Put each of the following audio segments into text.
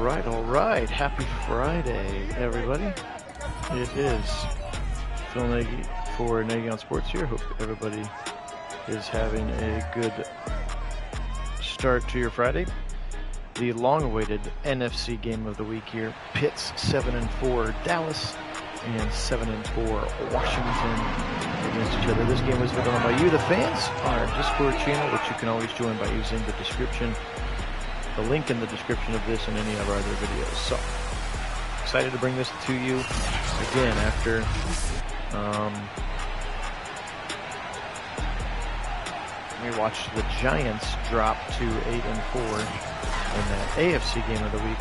All right. Happy Friday, everybody. It is Phil Nagy for Nagy on Sports here. Hope everybody is having a good start to your Friday. The long-awaited NFC game of the week here. Pitt's 7-4 Dallas and 7-4 Washington against each other. This game was put on by you, the fans, on our Discord channel, which you can always join by using the link in the description of this and any of our other videos. So, excited to bring this to you again after we watched the Giants drop to 8-4 in that AFC game of the week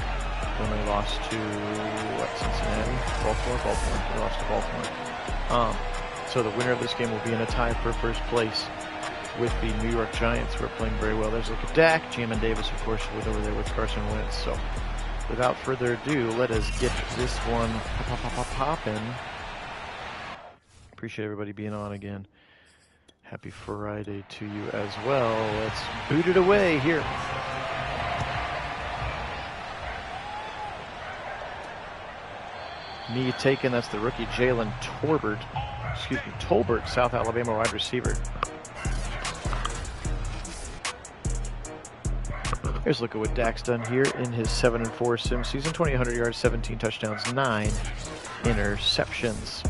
when they lost to Cincinnati, Baltimore. They lost to Baltimore. So the winner of this game will be in a tie for first place with the New York Giants, who are playing very well. There's a look at Dak. Jamin Davis, of course, was over there with Carson Wentz. So, without further ado, let us get this one poppin'. Appreciate everybody being on again. Happy Friday to you as well. Let's boot it away here. Knee taken. That's the rookie Jalen Tolbert, South Alabama wide receiver. Here's a look at what Dak's done here in his 7-4 sim season. 2,800 yards, 17 touchdowns, 9 interceptions.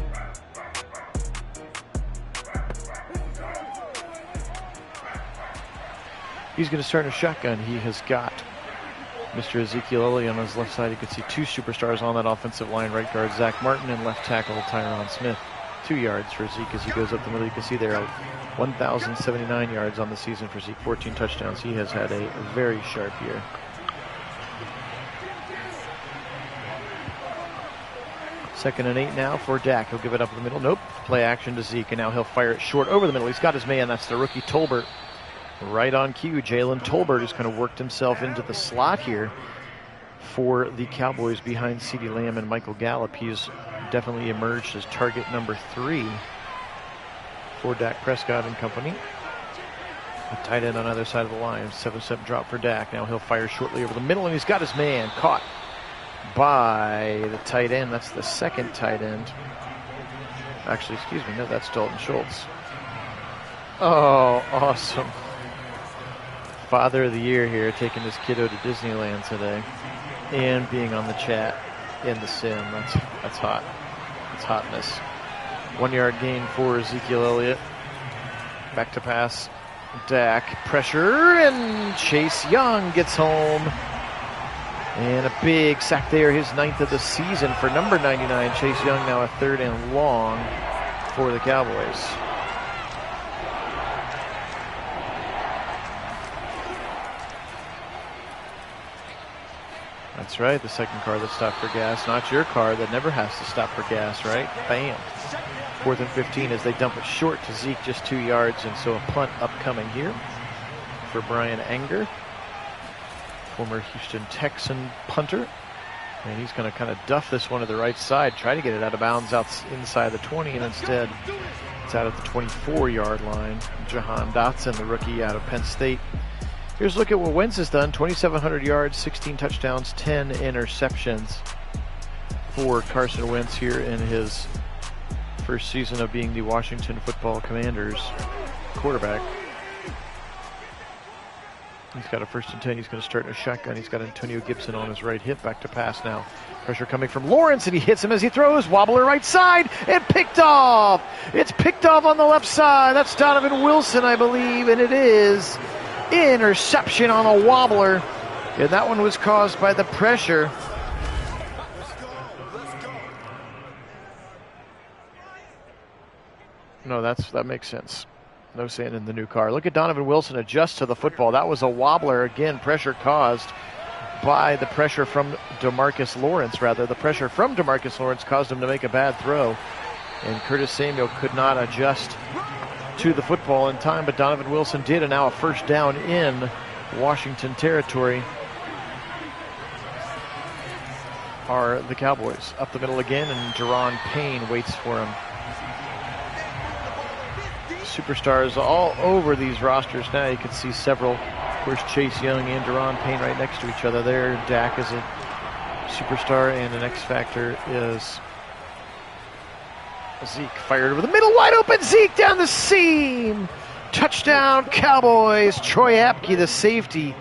He's going to start in a shotgun. He has got Mr. Ezekiel Elliott on his left side. You can see two superstars on that offensive line. Right guard Zach Martin and left tackle Tyron Smith. 2 yards for Zeke as he goes up the middle. You can see there 1,079 yards on the season for Zeke, 14 touchdowns. He has had a very sharp year. Second and 8 now for Dak. He'll give it up in the middle. Nope. Play action to Zeke, and now he'll fire it short over the middle. He's got his man. That's the rookie Tolbert. Right on cue. Jalen Tolbert has kind of worked himself into the slot here for the Cowboys behind CeeDee Lamb and Michael Gallup. He's definitely emerged as target number 3 for Dak Prescott and company. A tight end on either side of the line. 7-7 drop for Dak. Now he'll fire shortly over the middle, and he's got his man caught by the tight end. That's the second tight end. Actually, excuse me, no, that's Dalton Schultz. Oh, awesome. Father of the year here, taking his kiddo to Disneyland today and being on the chat in the sim. That's hot. It's hotness. 1 yard gain for Ezekiel Elliott. Back to pass. Dak, pressure, and Chase Young gets home. And a big sack there, his 9th of the season for number 99. Chase Young now a 3rd and long for the Cowboys. That's right, the second car that stopped for gas. Not your car that never has to stop for gas, right? Bam. 4th and 15 as they dump it short to Zeke, just 2 yards. And so a punt upcoming here for Brian Anger, former Houston Texan punter. And he's going to kind of duff this one to the right side, try to get it out of bounds inside the 20, and instead it's out at the 24-yard line. Jahan Dotson, the rookie out of Penn State. Here's a look at what Wentz has done. 2,700 yards, 16 touchdowns, 10 interceptions for Carson Wentz here in his first season of being the Washington Football Commanders quarterback. He's got a 1st and 10. He's going to start in a shotgun. He's got Antonio Gibson on his right hip. Back to pass now. Pressure coming from Lawrence, and he hits him as he throws. Wobbler right side, and picked off. It's picked off on the left side. That's Donovan Wilson, I believe, and it is interception on a wobbler. And that one was caused by the pressure. No, that makes sense. No saying in the new car. Look at Donovan Wilson adjust to the football. That was a wobbler. Again, pressure caused by the pressure from DeMarcus Lawrence, rather. The pressure from DeMarcus Lawrence caused him to make a bad throw. And Curtis Samuel could not adjust to the football in time, but Donovan Wilson did, and now a 1st down in Washington territory are the Cowboys. Up the middle again, and Jerron Payne waits for him. Superstars all over these rosters now. You can see several. Of course, Chase Young and Jerron Payne right next to each other there. Dak is superstar and an X factor is Zeke. Fired over the middle, wide open. Zeke down the seam. Touchdown, Cowboys. Troy Apke, the safety,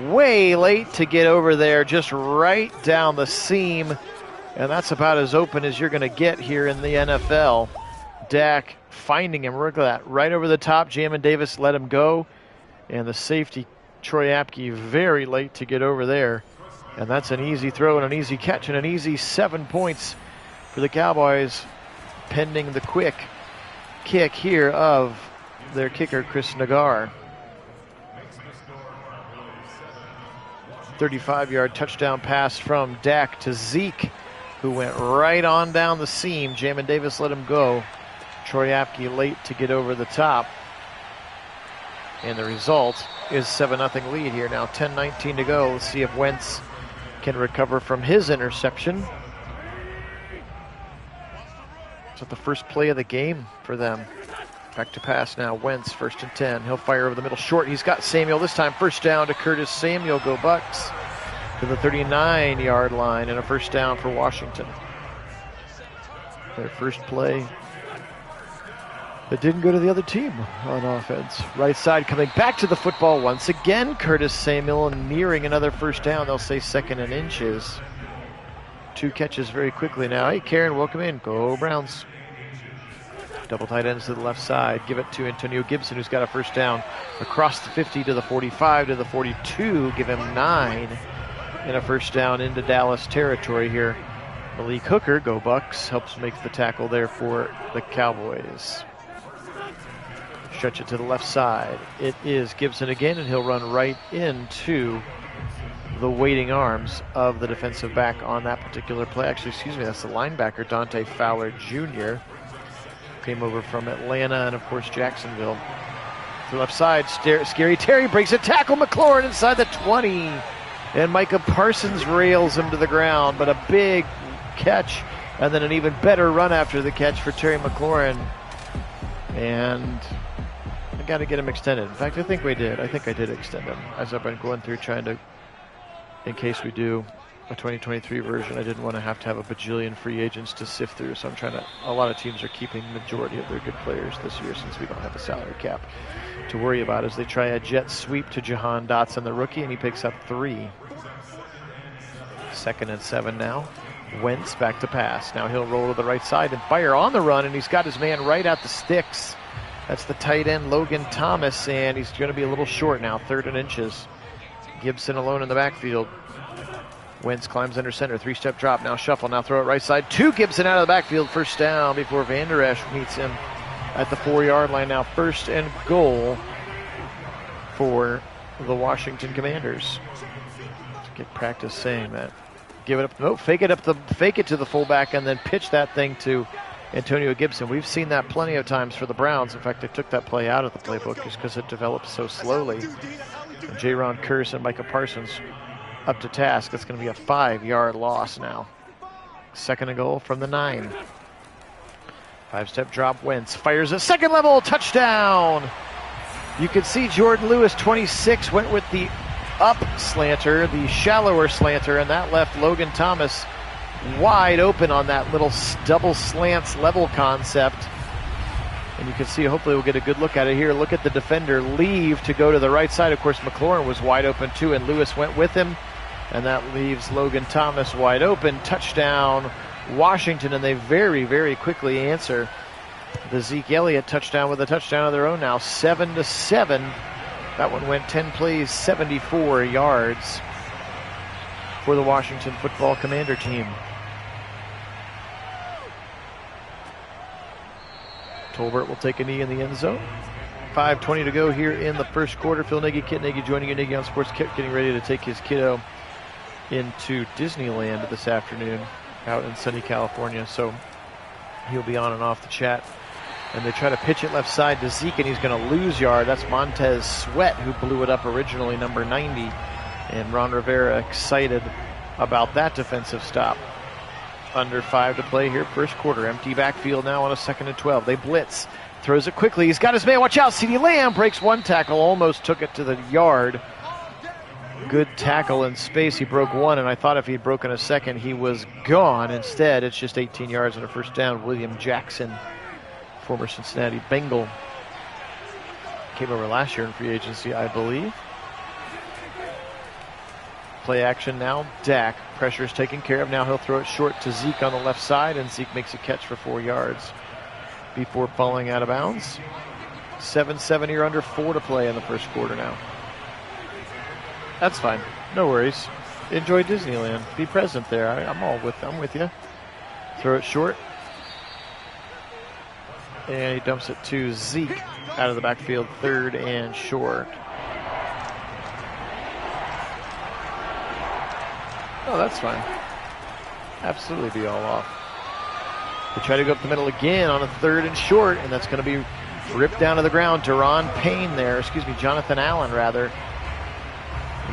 way late to get over there, just right down the seam. And that's about as open as you're going to get here in the NFL. Dak finding him. Look at that. Right over the top. Jamin Davis let him go. And the safety, Troy Apke, very late to get over there. And that's an easy throw and an easy catch and an easy 7 points for the Cowboys, pending the quick kick here of their kicker, Chris Nagar. 35-yard touchdown pass from Dak to Zeke, who went right on down the seam. Jamin Davis let him go. Troy Apke late to get over the top. And the result is 7-0 lead here. Now 10:19 to go. Let's see if Wentz can recover from his interception. So the first play of the game for them. Back to pass now. Wentz, 1st and 10. He'll fire over the middle short. He's got Samuel this time. First down to Curtis Samuel. Go Bucks. To the 39-yard line and a first down for Washington. Their first play that didn't go to the other team on offense. Right side coming back to the football once again. Curtis Samuel nearing another first down. They'll say 2nd and inches. 2 catches very quickly now. Hey, Karen, welcome in. Go Browns. Double tight ends to the left side. Give it to Antonio Gibson, who's got a first down across the 50 to the 45 to the 42. Give him 9 and a first down into Dallas territory here. Malik Hooker, go Bucks, helps make the tackle there for the Cowboys. Stretch it to the left side. It is Gibson again, and he'll run right into the waiting arms of the defensive back on that particular play. Actually, excuse me, that's the linebacker, Dante Fowler Jr. Came over from Atlanta and, of course, Jacksonville. To the left side, Scary Terry breaks a tackle. McLaurin inside the 20. And Micah Parsons rails him to the ground, but a big catch and then an even better run after the catch for Terry McLaurin. And I got to get him extended. In fact, I think we did. I think I did extend him as I've been going through trying to, in case we do a 2023 version, I didn't want to have a bajillion free agents to sift through. So I'm trying to, a lot of teams are keeping the majority of their good players this year since we don't have a salary cap to worry about as they try a jet sweep to Jahan Dotson, the rookie, and he picks up 3. 2nd and 7 now. Wentz back to pass. Now he'll roll to the right side and fire on the run, and he's got his man right at the sticks. That's the tight end, Logan Thomas, and he's going to be a little short now, 3rd and inches. Gibson alone in the backfield. Wentz climbs under center, 3-step drop, now shuffle, now throw it right side to Gibson out of the backfield, first down before Van Der Esch meets him at the 4-yard line. Now 1st and goal for the Commanders. Let's get practice saying that. Give it up, no, fake it to the fullback and then pitch that thing to Antonio Gibson. We've seen that plenty of times for the Browns. In fact, they took that play out of the playbook just because it developed so slowly. And Jaron Kearse and Micah Parsons up to task. It's going to be a 5-yard loss now. 2nd and goal from the 9. 5-step drop. Wentz fires a second level touchdown. You can see Jordan Lewis, 26, went with the up slanter, the shallower slanter, and that left Logan Thomas wide open on that little double slants level concept. And you can see, hopefully we'll get a good look at it here. Look at the defender leave to go to the right side. Of course, McLaurin was wide open too, and Lewis went with him. And that leaves Logan Thomas wide open. Touchdown, Washington, and they very, very quickly answer the Zeke Elliott touchdown with a touchdown of their own now, 7-7. That one went 10 plays, 74 yards for the Washington Football Commander team. Tolbert will take a knee in the end zone. 5:20 to go here in the first quarter. Phil Nagy, Kit Nagy joining you, Nagy on Sports Kit, getting ready to take his kiddo into Disneyland this afternoon out in sunny California. So he'll be on and off the chat. And they try to pitch it left side to Zeke, and he's going to lose yard. That's Montez Sweat, who blew it up originally, number 90. And Ron Rivera excited about that defensive stop. Under 5 to play here, first quarter. Empty backfield now on a 2nd and 12. They blitz. Throws it quickly. He's got his man. Watch out. CeeDee Lamb breaks one tackle. Almost took it to the yard. good tackle in space. He broke one, and I thought if he had broken a second, he was gone. Instead, it's just 18 yards and a first down. William Jackson, former Cincinnati Bengal, came over last year in free agency, I believe. Play action now. Dak. Pressure is taken care of. Now he'll throw it short to Zeke on the left side, and Zeke makes a catch for 4 yards before falling out of bounds. 7-7 here, under 4 to play in the first quarter now. That's fine. No worries. Enjoy Disneyland. Be present there. I'm with you. Throw it short. And he dumps it to Zeke out of the backfield, 3rd and short. Oh, that's fine. Absolutely be all off. They try to go up the middle again on a 3rd and short, and that's going to be ripped down to the ground. Jonathan Allen, rather.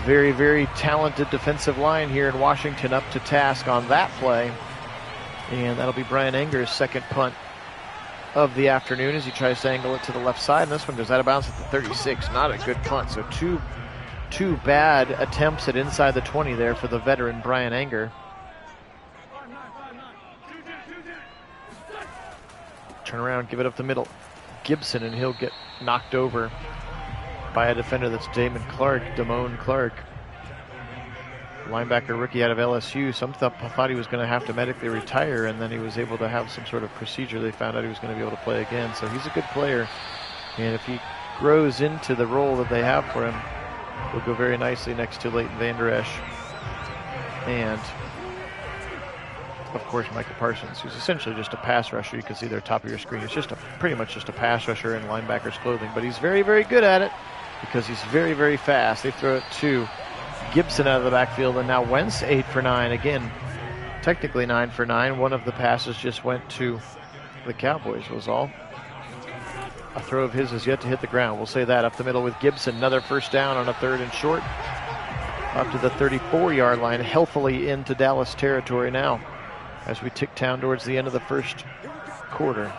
Very, very talented defensive line here in Washington up to task on that play. And that'll be Brian Enger's second punt of the afternoon as he tries to angle it to the left side. And this one goes out of bounds at the 36. Not a good punt. So two bad attempts at inside the 20 there for the veteran Brian Enger. Turn around, give it up the middle. Gibson, and he'll get knocked over by a defender. That's Damon Clark. Linebacker rookie out of LSU. Some thought he was going to have to medically retire, and then he was able to have some sort of procedure. They found out he was going to be able to play again. So he's a good player, and if he grows into the role that they have for him, will go very nicely next to Leighton Vander Esch and, of course, Micah Parsons, who's essentially just a pass rusher. You can see there top of your screen. He's just pretty much just a pass rusher in linebacker's clothing, but he's very, very good at it because he's very, very fast. They throw it to Gibson out of the backfield, and now Wentz 8 for 9. Again, technically 9 for 9. One of the passes just went to the Cowboys was all. A throw of his is yet to hit the ground. We'll say that. Up the middle with Gibson. Another first down on a 3rd and short. Up to the 34-yard line, healthily into Dallas territory now as we tick down towards the end of the first quarter.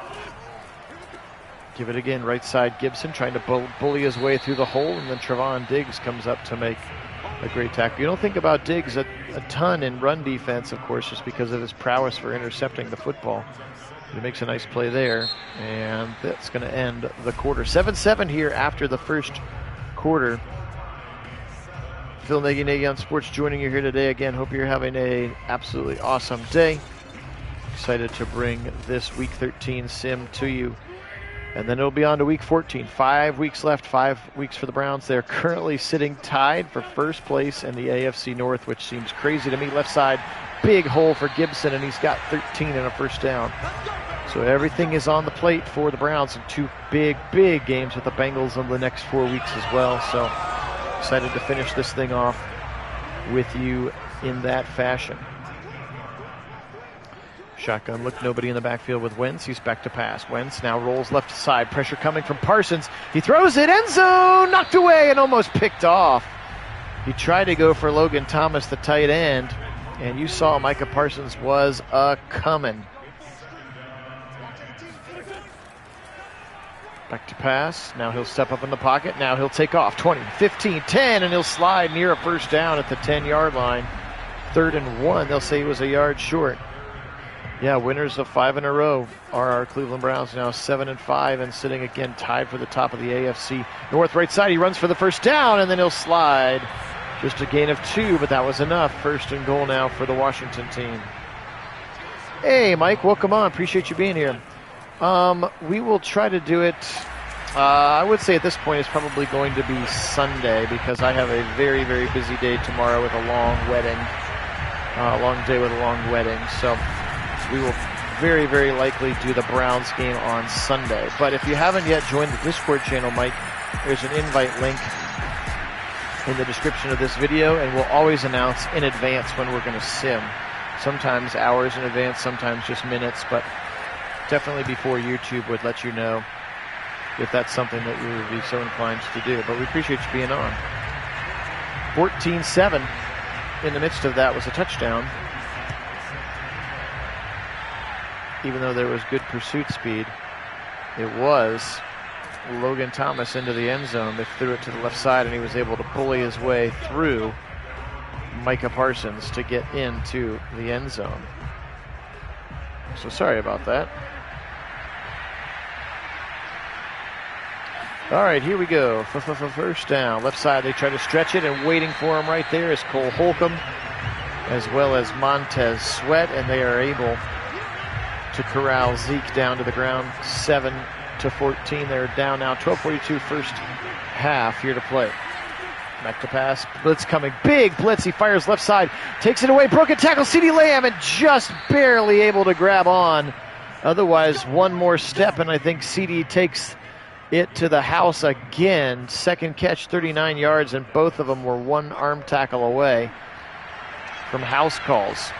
Give it again, right side Gibson trying to bully his way through the hole, and then Trevon Diggs comes up to make a great tackle. You don't think about Diggs a ton in run defense, of course, just because of his prowess for intercepting the football. He makes a nice play there, and that's going to end the quarter. 7-7 here after the first quarter. Phil Nagy on Sports joining you here today. Again, hope you're having an absolutely awesome day. Excited to bring this Week 13 sim to you. And then it'll be on to Week 14. 5 weeks left, 5 weeks for the Browns. They're currently sitting tied for first place in the AFC North, which seems crazy to me. Left side, big hole for Gibson, and he's got 13 and a first down. So everything is on the plate for the Browns, and 2 big, big games with the Bengals in the next 4 weeks as well. So excited to finish this thing off with you in that fashion. Shotgun look, nobody in the backfield with Wentz. He's back to pass. Wentz now rolls left side. Pressure coming from Parsons. He throws it, end zone, knocked away and almost picked off. He tried to go for Logan Thomas, the tight end, and you saw Micah Parsons was a-coming. Back to pass. Now he'll step up in the pocket. Now he'll take off. 20, 15, 10, and he'll slide near a first down at the 10-yard line. 3rd and 1. They'll say he was a yard short. Yeah, winners of 5 in a row are our Cleveland Browns, now 7-5 and sitting again tied for the top of the AFC North. Right side, he runs for the first down, and then he'll slide. Just a gain of 2, but that was enough. 1st and goal now for the Washington team. Hey, Mike, welcome on. Appreciate you being here. We will try to do it. I would say at this point it's probably going to be Sunday because I have a very, very busy day tomorrow with a long wedding. Long day with a long wedding. So we will very, very likely do the Browns game on Sunday. But if you haven't yet joined the Discord channel, Mike, there's an invite link in the description of this video, and we'll always announce in advance when we're going to sim. Sometimes hours in advance, sometimes just minutes, but definitely before YouTube would let you know if that's something that you would be so inclined to do. But we appreciate you being on. 14-7. In the midst of that was a touchdown. Even though there was good pursuit speed, it was Logan Thomas into the end zone. They threw it to the left side, and he was able to bully his way through Micah Parsons to get into the end zone. So sorry about that. All right, here we go. First down. Left side, they try to stretch it, and waiting for him right there is Cole Holcomb, as well as Montez Sweat, and they are able to corral Zeke down to the ground. 7-14. They're down now. 12:42 first half here to play. Back to pass. Blitz coming. Big blitz. He fires left side. Takes it away. Broken tackle. CeeDee Lamb, and just barely able to grab on. Otherwise, one more step, and I think CeeDee takes it to the house again. Second catch, 39 yards, and both of them were one arm tackle away from house calls.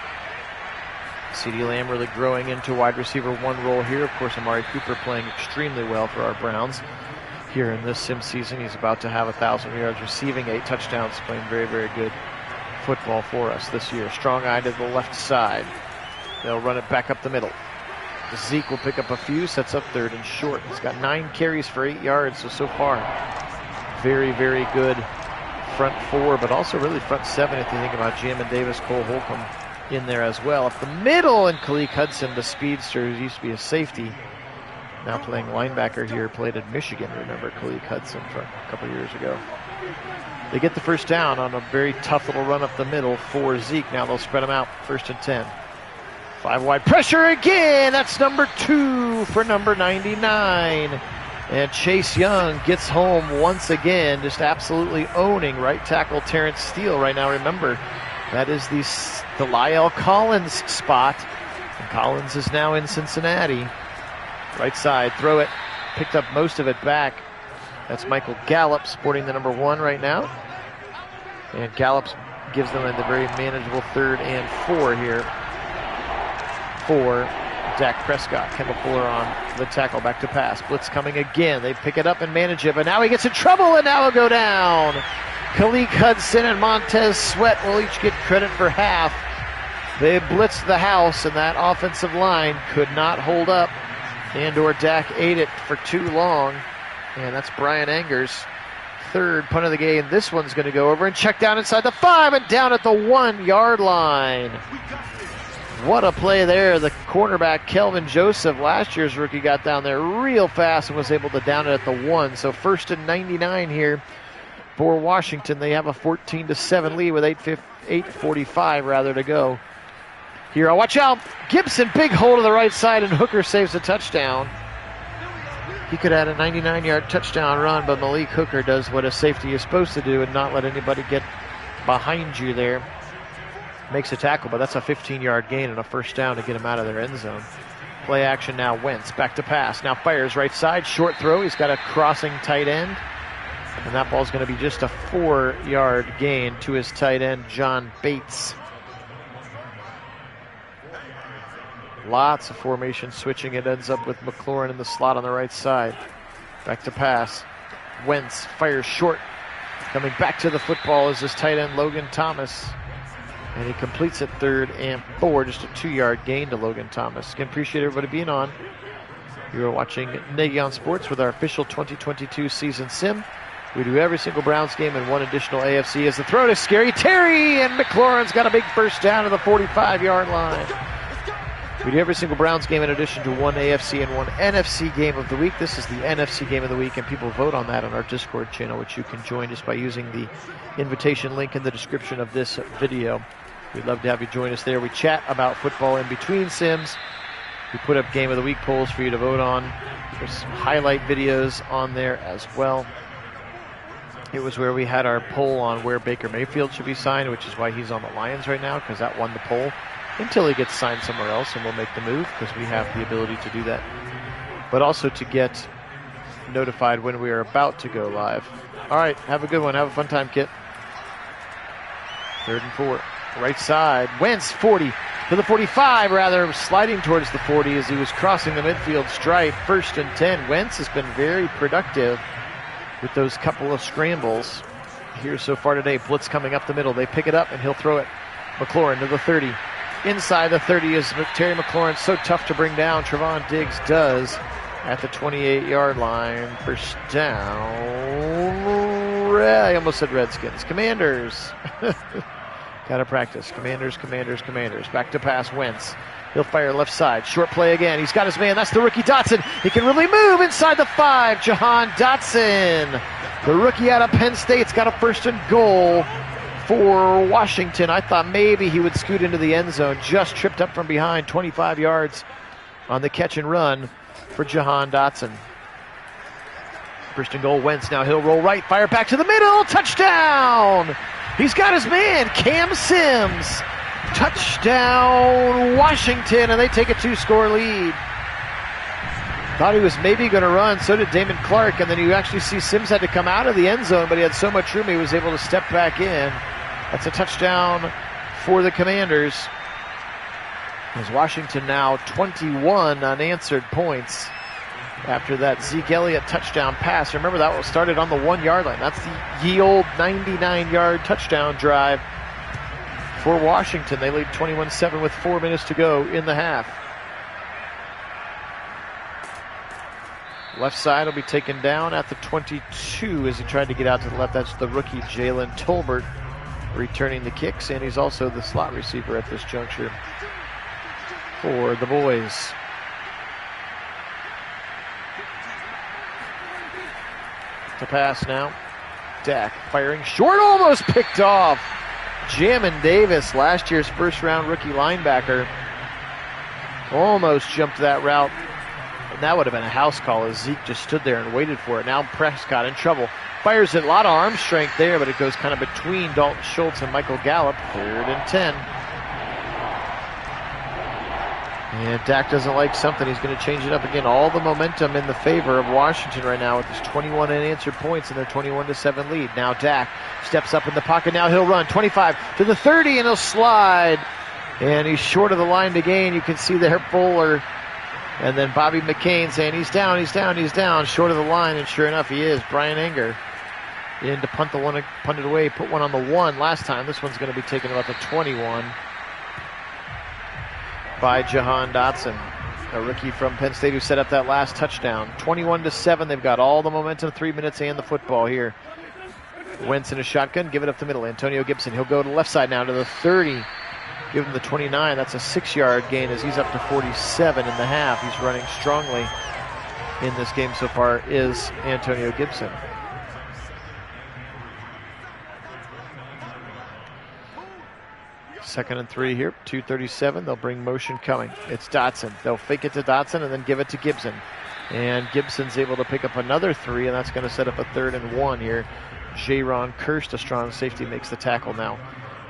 CeeDee Lamb really growing into wide receiver one role here. Of course, Amari Cooper playing extremely well for our Browns here in this sim season. He's about to have 1,000 yards receiving, 8 touchdowns, playing very, very good football for us this year. Strong eye to the left side. They'll run it back up the middle. Zeke will pick up a few, sets up third and short. He's got 9 carries for 8 yards, so far very, very good front four, but also really front seven if you think about Jamin Davis, Cole Holcomb in there as well. Up the middle, and Khaleke Hudson, the speedster who used to be a safety, now playing linebacker here, played at Michigan. Remember Khaleke Hudson from a couple years ago. They get the first down on a very tough little run up the middle for Zeke. Now they'll spread him out, 1st and 10. 5 wide pressure again. That's number 2 for number 99. And Chase Young gets home once again, just absolutely owning right tackle Terrence Steele right now. Remember, that is the Lyle Collins spot. And Collins is now in Cincinnati. Right side, throw it. Picked up most of it back. That's Michael Gallup sporting the number 1 right now. And Gallup gives them a very manageable 3rd and 4 here for Dak Prescott. Kendall Fuller on the tackle, back to pass. Blitz coming again. They pick it up and manage it, but now he gets in trouble, and now he'll go down. Khaleke Hudson and Montez Sweat will each get credit for half. They blitzed the house, and that offensive line could not hold up. And/or Dak ate it for too long. And that's Brian Angers. 3rd punt of the game. This one's going to go over and check down inside the 5 and down at the 1-yard line. What a play there. The cornerback, Kelvin Joseph, last year's rookie, got down there real fast and was able to down it at the 1. So 1st and 99 here for Washington. They have a 14-7 lead with 8:45 to go. Here, watch out. Gibson, big hole to the right side, and Hooker saves a touchdown. He could have had a 99-yard touchdown run, but Malik Hooker does what a safety is supposed to do and not let anybody get behind you there. Makes a tackle, but that's a 15-yard gain and a 1st down to get him out of their end zone. Play action now. Wentz back to pass. Now fires right side. Short throw. He's got a crossing tight end. And that ball's going to be just a 4-yard gain to his tight end, John Bates. Lots of formation switching. It ends up with McLaurin in the slot on the right side. Back to pass. Wentz fires short. Coming back to the football is his tight end, Logan Thomas. And he completes it 3rd and 4, just a 2-yard gain to Logan Thomas. Again, appreciate everybody being on. You are watching Nagy on Sports with our official 2022 season sim. We do every single Browns game and one additional AFC. As the throw to Scary Terry, and McLaurin's got a big 1st down to the 45-yard line. We do every single Browns game in addition to one AFC and one NFC game of the week. This is the NFC game of the week, and people vote on that on our Discord channel, which you can join just by using the invitation link in the description of this video. We'd love to have you join us there. We chat about football in between sims. We put up Game of the Week polls for you to vote on. There's some highlight videos on there as well. It was where we had our poll on where Baker Mayfield should be signed, which is why he's on the Lions right now, because that won the poll, until he gets signed somewhere else, and we'll make the move because we have the ability to do that. But also to get notified when we are about to go live. All right, have a good one. Have a fun time, Kit. 3rd and 4. Right side. Wentz, 40 to the 45, rather, sliding towards the 40 as he was crossing the midfield stripe. 1st and 10. Wentz has been very productive with those couple of scrambles here so far today. Blitz coming up the middle. They pick it up, and he'll throw it. McLaurin to the 30. Inside the 30 is Terry McLaurin. So tough to bring down. Trevon Diggs does at the 28-yard line. First down. I almost said Redskins. Commanders. Got to practice. Commanders. Back to pass. Wentz. He'll fire left side. Short play again. He's got his man. That's the rookie Dotson. He can really move inside the 5. Jahan Dotson. The rookie out of Penn State's got a first and goal for Washington. I thought maybe he would scoot into the end zone. Just tripped up from behind. 25 yards on the catch and run for Jahan Dotson. First and goal. Wentz. Now he'll roll right. Fire back to the middle. Touchdown. He's got his man, Cam Sims. Touchdown, Washington, and they take a 2-score lead. Thought he was maybe going to run, so did Damon Clark, and then you actually see Sims had to come out of the end zone, but he had so much room he was able to step back in. That's a touchdown for the Commanders. As Washington now 21 unanswered points after that Zeke Elliott touchdown pass. Remember, that was started on the 1-yard line. That's the ye old 99-yard touchdown drive for Washington. They lead 21-7 with 4 minutes to go in the half. Left side will be taken down at the 22 as he tried to get out to the left. That's the rookie Jalen Tolbert returning the kicks, and he's also the slot receiver at this juncture for the boys. To pass now. Dak firing short, almost picked off. Jamin Davis, last year's first-round rookie linebacker, almost jumped that route, and that would have been a house call as Zeke just stood there and waited for it. Now Prescott in trouble. Fires it, a lot of arm strength there, but it goes kind of between Dalton Schultz and Michael Gallup. 3rd and 10. And Dak doesn't like something. He's going to change it up again. All the momentum in the favor of Washington right now with his 21 unanswered points and their 21-7 lead. Now Dak steps up in the pocket. Now he'll run 25 to the 30 and he'll slide. And he's short of the line to gain. You can see there Fuller. And then Bobby McCain saying he's down. Short of the line. And sure enough, he is. Brian Enger in to punt it away. Put one on the 1 last time. This one's going to be taken about the 21. By Jahan Dotson, a rookie from Penn State who set up that last touchdown. 21-7, they've got all the momentum, 3 minutes and the football here. Wentz in a shotgun, give it up the middle. Antonio Gibson, he'll go to the left side now to the 30. Give him the 29, that's a 6-yard gain as he's up to 47 in the half. He's running strongly in this game so far is Antonio Gibson. Second and 3 here, 2:37. They'll bring motion coming. It's Dotson. They'll fake it to Dotson and then give it to Gibson. And Gibson's able to pick up another 3, and that's going to set up a 3rd and 1 here. Jaron Kirst, a strong safety, makes the tackle now.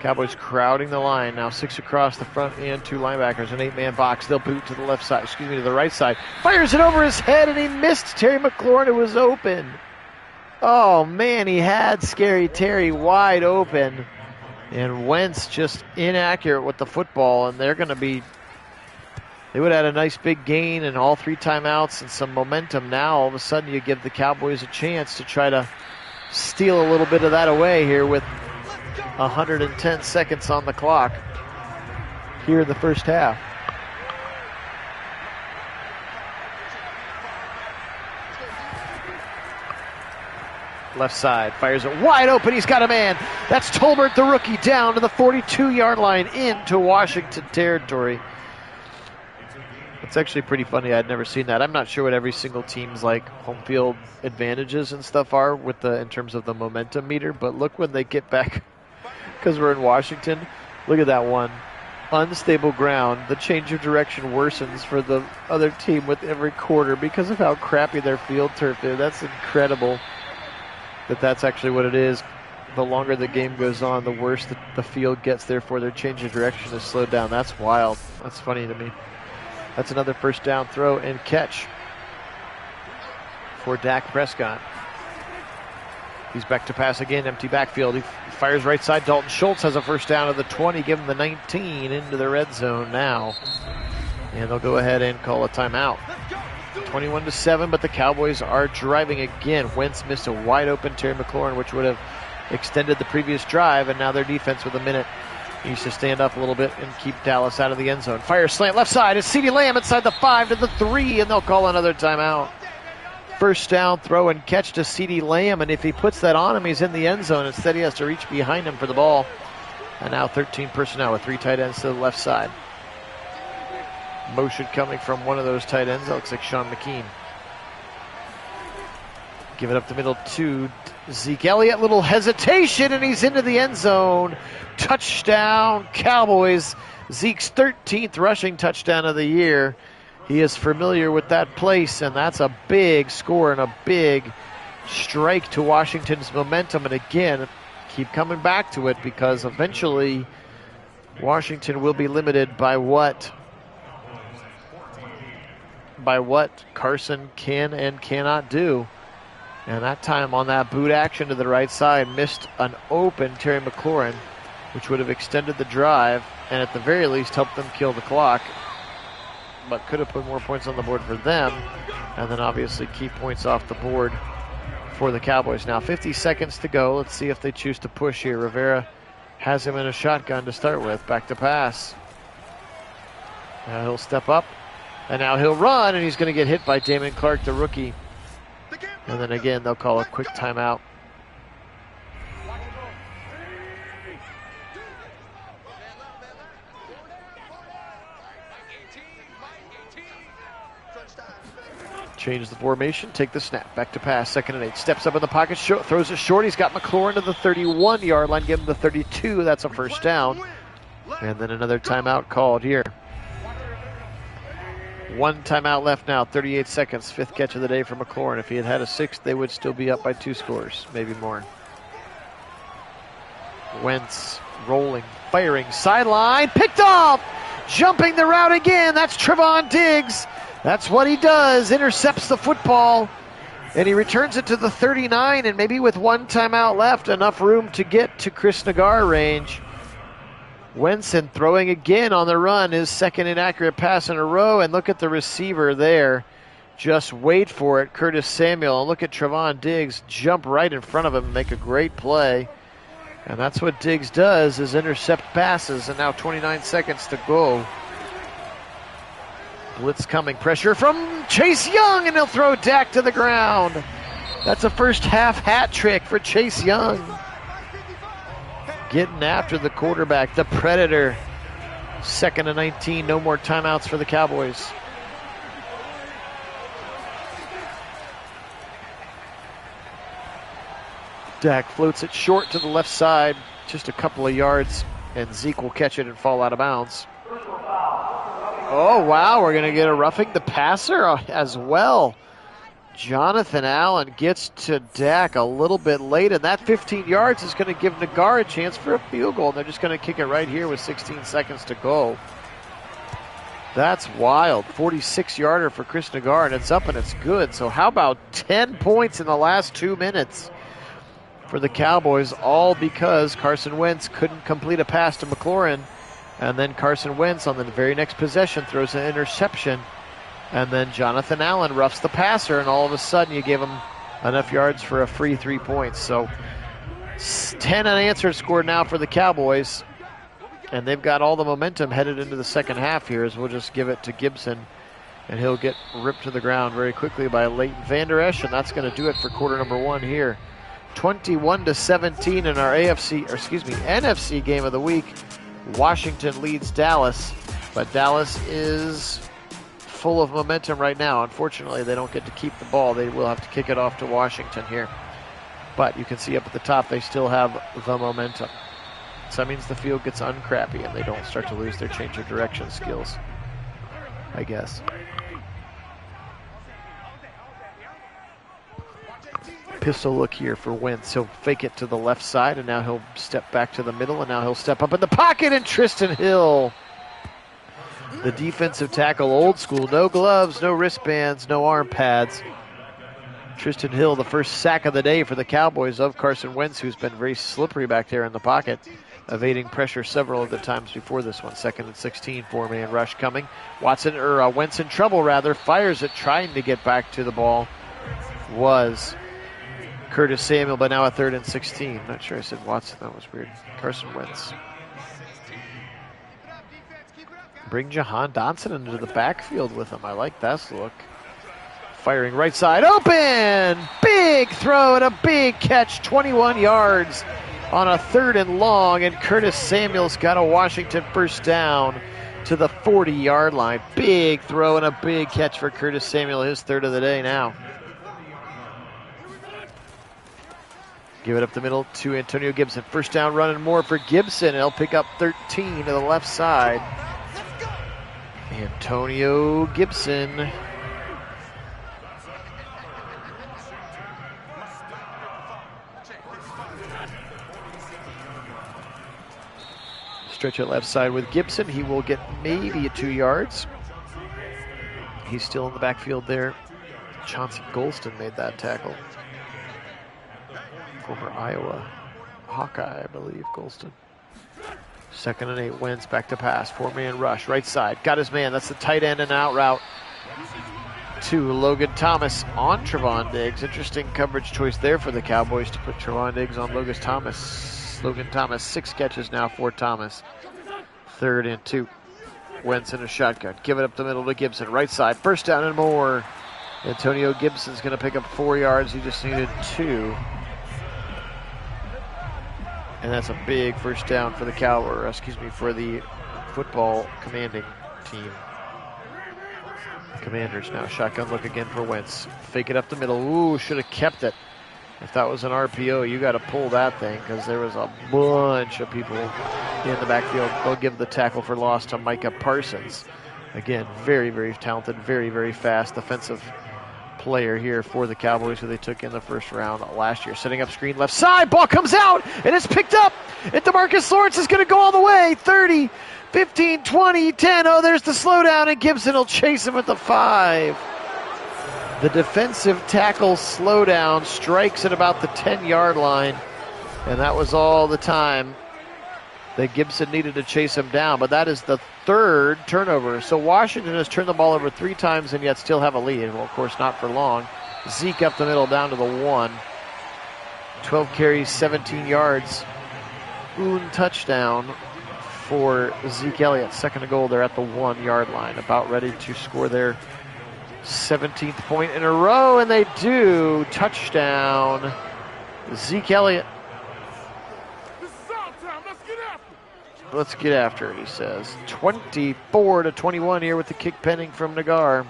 Cowboys crowding the line. Now 6 across the front and 2 linebackers. An 8-man box. They'll boot to the left side, to the right side. Fires it over his head, and he missed Terry McLaurin. It was open. Oh, man, he had Scary Terry wide open. And Wentz just inaccurate with the football, and they would have had a nice big gain and all 3 timeouts and some momentum. Now, all of a sudden, you give the Cowboys a chance to try to steal a little bit of that away here with 110 seconds on the clock here in the first half. Left side, fires it wide open. He's got a man. That's Tolbert, the rookie, down to the 42-yard line into Washington territory. It's actually pretty funny. I'd never seen that. I'm not sure what every single team's like home field advantages and stuff are with in terms of the momentum meter, but look when they get back, because we're in Washington. Look at that one. Unstable ground. The change of direction worsens for the other team with every quarter because of how crappy their field turf is. That's incredible. That's actually what it is. The longer the game goes on, the worse the field gets. Therefore, their change of direction is slowed down. That's wild. That's funny to me. That's another first down throw and catch for Dak Prescott. He's back to pass again, empty backfield. He fires right side. Dalton Schultz has a first down of the 20. Give him the 19 into the red zone now. And they'll go ahead and call a timeout. 21-7, but the Cowboys are driving again. Wentz missed a wide open Terry McLaurin, which would have extended the previous drive, and now their defense with 1 minute needs to stand up a little bit and keep Dallas out of the end zone. Fire slant left side. It's CeeDee Lamb inside the 5 to the 3, and they'll call another timeout. First down throw and catch to CeeDee Lamb, and if he puts that on him, he's in the end zone. Instead, he has to reach behind him for the ball. And now 13 personnel with 3 tight ends to the left side. Motion coming from one of those tight ends. That looks like Sean McKean. Give it up the middle to Zeke Elliott. Little hesitation, and he's into the end zone. Touchdown, Cowboys. Zeke's 13th rushing touchdown of the year. He is familiar with that place, and that's a big score and a big strike to Washington's momentum. And again, keep coming back to it, because eventually Washington will be limited by what Carson can and cannot do. And that time on that boot action to the right side, missed an open Terry McLaurin, which would have extended the drive and at the very least helped them kill the clock, but could have put more points on the board for them, and then obviously keep points off the board for the Cowboys. Now 50 seconds to go. Let's see if they choose to push here. Rivera has him in a shotgun to start with. Back to pass. Now he'll step up, and now he'll run, and he's going to get hit by Damon Clark, the rookie. And then again, they'll call a quick timeout. Change the formation, take the snap, back to pass, 2nd and 8. Steps up in the pocket, throws it short. He's got McLaurin to the 31-yard line, give him the 32. That's a first down. And then another timeout called here. 1 timeout left now, 38 seconds. 5th catch of the day for McLaurin. If he had had a 6th, they would still be up by 2 scores, maybe more. Wentz rolling, firing, sideline, picked off! Jumping the route again, that's Trevon Diggs. That's what he does, intercepts the football, and he returns it to the 39, and maybe with 1 timeout left, enough room to get to Chris Nagar range. Wenson throwing again on the run, his 2nd inaccurate pass in a row, and look at the receiver there. Just wait for it, Curtis Samuel, and look at Trevon Diggs jump right in front of him and make a great play. And that's what Diggs does, is intercept passes, and now 29 seconds to go. Blitz coming, pressure from Chase Young, and he'll throw Dak to the ground. That's a first half hat trick for Chase Young. Getting after the quarterback, the Predator. 2nd and 19, no more timeouts for the Cowboys. Dak floats it short to the left side, just a couple of yards, and Zeke will catch it and fall out of bounds. Oh, wow, we're going to get a roughing the passer as well. Jonathan Allen gets to Dak a little bit late, and that 15 yards is going to give Nagar a chance for a field goal. And they're just going to kick it right here with 16 seconds to go. That's wild. 46-yarder for Chris Nagar, and it's up and it's good. So how about 10 points in the last 2 minutes for the Cowboys, all because Carson Wentz couldn't complete a pass to McLaurin. And then Carson Wentz on the very next possession throws an interception. And then Jonathan Allen roughs the passer, and all of a sudden you give him enough yards for a free 3 points. So 10 unanswered scored now for the Cowboys. And they've got all the momentum headed into the second half here, as we'll just give it to Gibson. And he'll get ripped to the ground very quickly by Leighton Vander Esch, and that's going to do it for quarter number 1 here. 21-17 in our NFC game of the week. Washington leads Dallas, but Dallas is full of momentum right now. Unfortunately, they don't get to keep the ball. They will have to kick it off to Washington here. But you can see up at the top, they still have the momentum. So that means the field gets uncrappy and they don't start to lose their change of direction skills, I guess. Pistol look here for Wentz. He'll fake it to the left side, and now he'll step back to the middle, and now he'll step up in the pocket, and Tristan Hill, the defensive tackle, old school, no gloves, no wristbands, no arm pads. Tristan Hill, the first sack of the day for the Cowboys of Carson Wentz, who's been very slippery back there in the pocket, evading pressure several of the times before this one. 2nd and 16, 4-man rush coming. Wentz in trouble rather, fires it, trying to get back to the ball. Was Curtis Samuel, but now a 3rd and 16. Not sure I said Watson. That was weird. Carson Wentz. Bring Jahan Dotson into the backfield with him. I like this look. Firing right side, open! Big throw and a big catch, 21 yards on a 3rd and long, and Curtis Samuel's got a Washington first down to the 40-yard line. Big throw and a big catch for Curtis Samuel, his 3rd of the day now. Give it up the middle to Antonio Gibson. First down run and more for Gibson. He'll pick up 13 to the left side. Antonio Gibson. Stretch it left side with Gibson. He will get maybe 2 yards. He's still in the backfield there. Chauncey Golston made that tackle. Former Iowa Hawkeye, I believe, Golston. 2nd and 8, Wentz back to pass. 4-man rush, right side. Got his man. That's the tight end and out route to Logan Thomas on Trevon Diggs. Interesting coverage choice there for the Cowboys to put Trevon Diggs on Logan Thomas. 6 catches now for Thomas. 3rd and 2. Wentz in a shotgun. Give it up the middle to Gibson. Right side. First down and more. Antonio Gibson's going to pick up 4 yards. He just needed 2. And that's a big first down for the for the football commanding team. Commanders now. Shotgun look again for Wentz. Fake it up the middle. Ooh, should have kept it. If that was an RPO, you got to pull that thing because there was a bunch of people in the backfield. They'll give the tackle for loss to Micah Parsons. Again, very, very talented, very, very fast defensive player here for the Cowboys who they took in the first round last year. Setting up screen left side. Ball comes out and it's picked up. And DeMarcus Lawrence is going to go all the way. 30, 15, 20, 10. Oh, there's the slowdown and Gibson will chase him at the 5. The defensive tackle slowdown strikes at about the 10-yard line, and that was all the time that Gibson needed to chase him down. But that is the 3rd turnover. So Washington has turned the ball over 3 times and yet still have a lead. Well, of course, not for long. Zeke up the middle down to the 1. 12 carries, 17 yards. Touchdown for Zeke Elliott. 2nd and goal. They're at the 1-yard line, about ready to score their 17th point in a row, and they do. Touchdown, Zeke Elliott. Let's get after it, he says. 24-21 here with the kick pending from Nagar.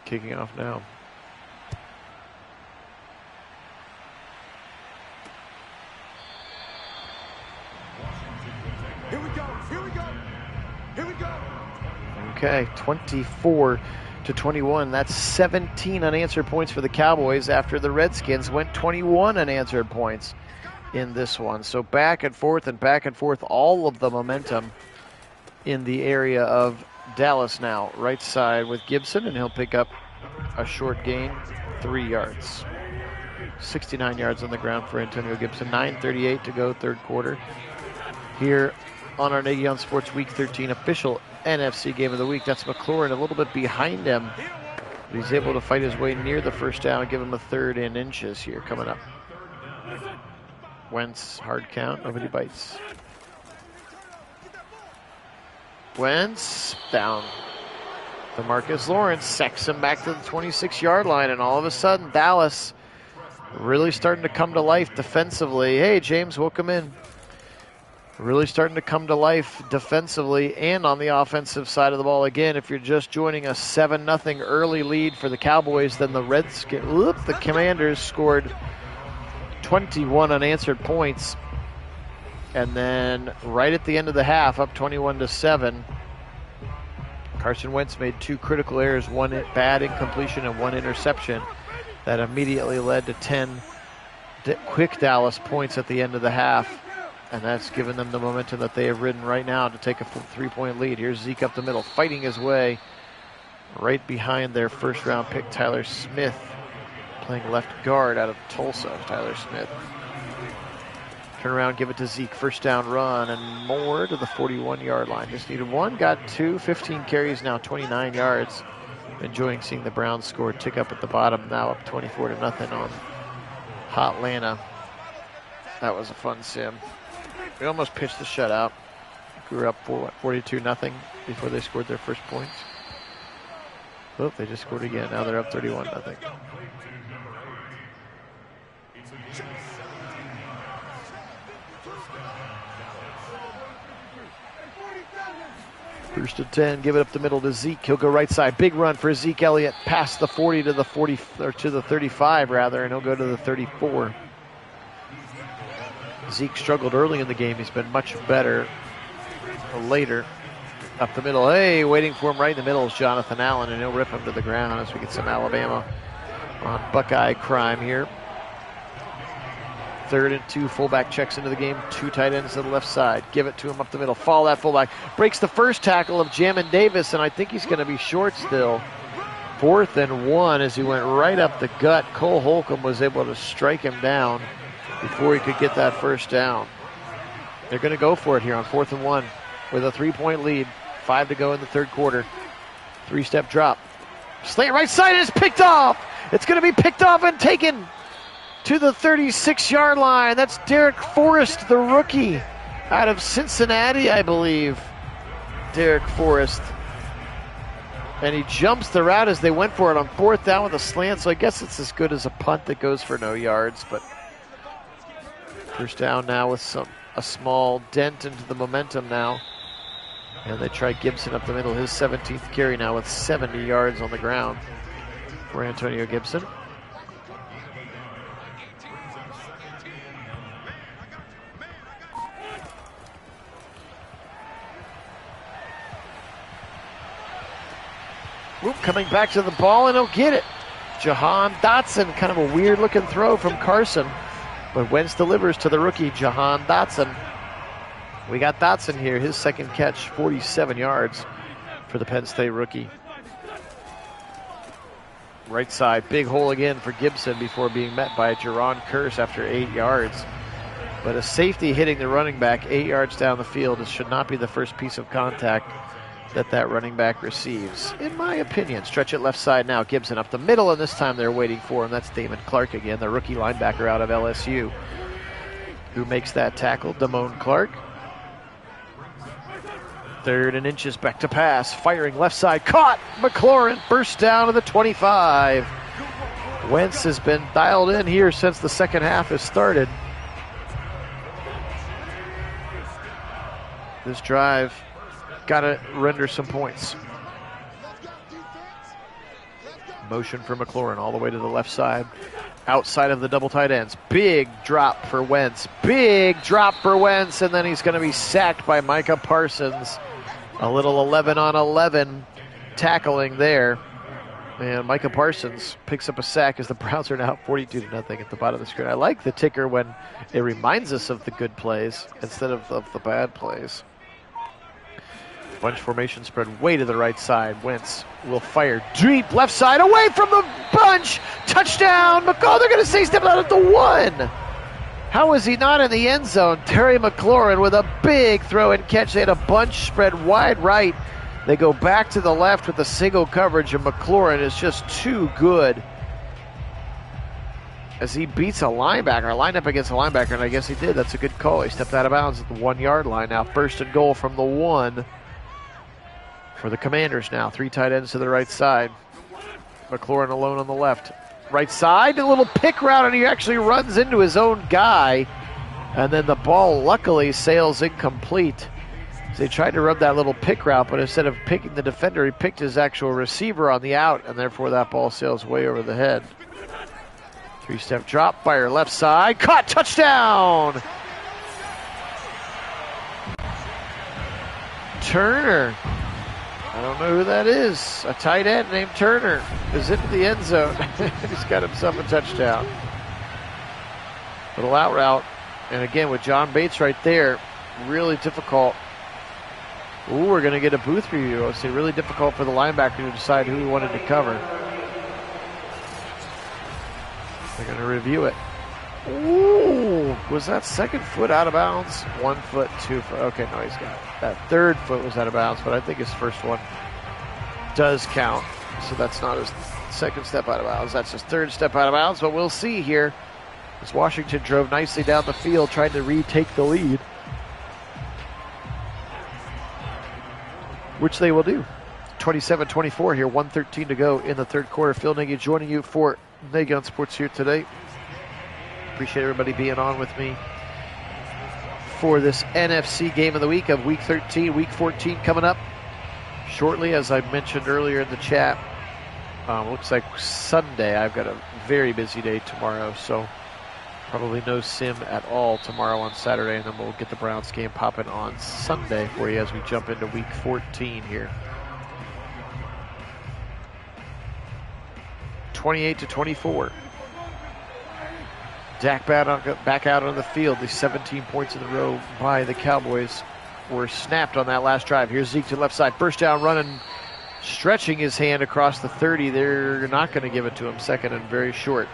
Kicking off now. Here we go, here we go, here we go. Okay, 24-21. That's 17 unanswered points for the Cowboys after the Redskins went 21 unanswered points in this one. So back and forth, all of the momentum in the area of Dallas now. Right side with Gibson, and he'll pick up a short gain, 3 yards. 69 yards on the ground for Antonio Gibson. 9:38 to go, 3rd quarter. Here on our Nagy on Sports Week 13 official NFC Game of the Week. That's McLaurin a little bit behind him. But he's able to fight his way near the first down and give him a 3rd and inches here coming up. Wentz, hard count, nobody bites. Wentz down. DeMarcus Lawrence sacks him back to the 26-yard line, and all of a sudden Dallas really starting to come to life defensively. Hey, James, welcome in. Really starting to come to life defensively and on the offensive side of the ball. Again, if you're just joining us, 7-0 early lead for the Cowboys. Then the Commanders scored 21 unanswered points. And then right at the end of the half, up 21-7, Carson Wentz made 2 critical errors, 1 bad incompletion and 1 interception. That immediately led to 10 quick Dallas points at the end of the half. And that's given them the momentum that they have ridden right now to take a 3-point lead. Here's Zeke up the middle, fighting his way right behind their first-round pick, Tyler Smith, playing left guard out of Tulsa. Tyler Smith Turn around, give it to Zeke. First down run and more to the 41-yard line. Just needed one, got two, 15 carries now, 29 yards. Enjoying seeing the Browns score tick up at the bottom, now up 24-0 on Hotlanta. That was a fun sim. We almost pitched the shutout. We were up 42-0 before they scored their first points. Oh, they just scored again. Now they're up 31-0. First and 10, give it up the middle to Zeke. He'll go right side. Big run for Zeke Elliott past the 40 to the 40, or to the 35 rather, and he'll go to the 34. Zeke struggled early in the game. He's been much better later. Up the middle. Hey, waiting for him right in the middle is Jonathan Allen, and he'll rip him to the ground as we get some Alabama on Buckeye crime here. 3rd and 2, fullback checks into the game. 2 tight ends to the left side. Give it to him up the middle. Follow that fullback. Breaks the first tackle of Jamin Davis, and I think he's going to be short still. 4th and 1 as he went right up the gut. Cole Holcomb was able to strike him down before he could get that first down. They're going to go for it here on 4th and 1 with a 3-point lead. 5 to go in the 3rd quarter. 3-step drop. Slant right side, and it's picked off. It's going to be picked off and taken to the 36-yard line. That's Derek Forrest, the rookie out of Cincinnati, I believe. Derek Forrest. And he jumps the route as they went for it on 4th down with a slant, so I guess it's as good as a punt that goes for no yards. But first down now with a small dent into the momentum now. And they try Gibson up the middle, his 17th carry now with 70 yards on the ground for Antonio Gibson. Whoop, coming back to the ball, and he'll get it. Jahan Dotson, kind of a weird looking throw from Carson, but Wentz delivers to the rookie, Jahan Dotson. We got Dotson here, his second catch, 47 yards for the Penn State rookie. Right side, big hole again for Gibson before being met by Jerron Kearse after 8 yards. But a safety hitting the running back 8 yards down the field, it should not be the first piece of contact that running back receives, in my opinion. Stretch it left side now. Gibson up the middle, and this time they're waiting for him. That's Damon Clark again, the rookie linebacker out of LSU, who makes that tackle. Damone Clark. 3rd and inches, back to pass. Firing left side. Caught! McLaurin burst down to the 25. Wentz has been dialed in here since the second half has started. This drive got to render some points. Motion for McLaurin all the way to the left side. Outside of the double tight ends. Big drop for Wentz. Big drop for Wentz, and then he's going to be sacked by Micah Parsons. A little 11-on-11 tackling there. And Micah Parsons picks up a sack as the Browns are now 42-0 at the bottom of the screen. I like the ticker when it reminds us of the good plays instead of the bad plays. Bunch formation spread way to the right side. Wentz will fire deep left side away from the bunch. Touchdown. McCall, they're going to say he stepped out at the 1. How is he not in the end zone? Terry McLaurin with a big throw and catch. They had a bunch spread wide right. They go back to the left with a single coverage, and McLaurin is just too good as he beats a linebacker, lined up against a linebacker, and I guess he did. That's a good call. He stepped out of bounds at the 1-yard line now. First and goal from the 1 for the Commanders now. 3 tight ends to the right side. McLaurin alone on the left. Right side, a little pick route, and he actually runs into his own guy. And then the ball luckily sails incomplete. So he tried to run that little pick route, but instead of picking the defender, he picked his actual receiver on the out, and therefore that ball sails way over the head. 3-step drop, fire left side, caught, touchdown! Turner. I don't know who that is. A tight end named Turner is into the end zone. He's got himself a touchdown. Little out route. And again, with John Bates right there, really difficult. Ooh, we're going to get a booth review. It's really difficult for the linebacker to decide who he wanted to cover. They're going to review it. Ooh, Oh, was that second foot out of bounds? 1 foot, 2 foot. Okay, no, he's got it. That third foot was out of bounds, but I think his first one does count. So that's not his second step out of bounds. That's his third step out of bounds, but we'll see here as Washington drove nicely down the field trying to retake the lead, which they will do. 27-24 here, 1:13 to go in the third quarter. Phil Nagy joining you for Nagy on Sports here today. Appreciate everybody being on with me for this NFC game of the week of Week 13, Week 14 coming up shortly. As I mentioned earlier in the chat, looks like Sunday. I've got a very busy day tomorrow, so probably no sim at all tomorrow on Saturday, and then we'll get the Browns game popping on Sunday for you as we jump into Week 14 here. 28-24. Dak back out on the field. The 17 points in a row by the Cowboys were snapped on that last drive. Here's Zeke to the left side. First down, running, stretching his hand across the 30. They're not going to give it to him. Second and very short.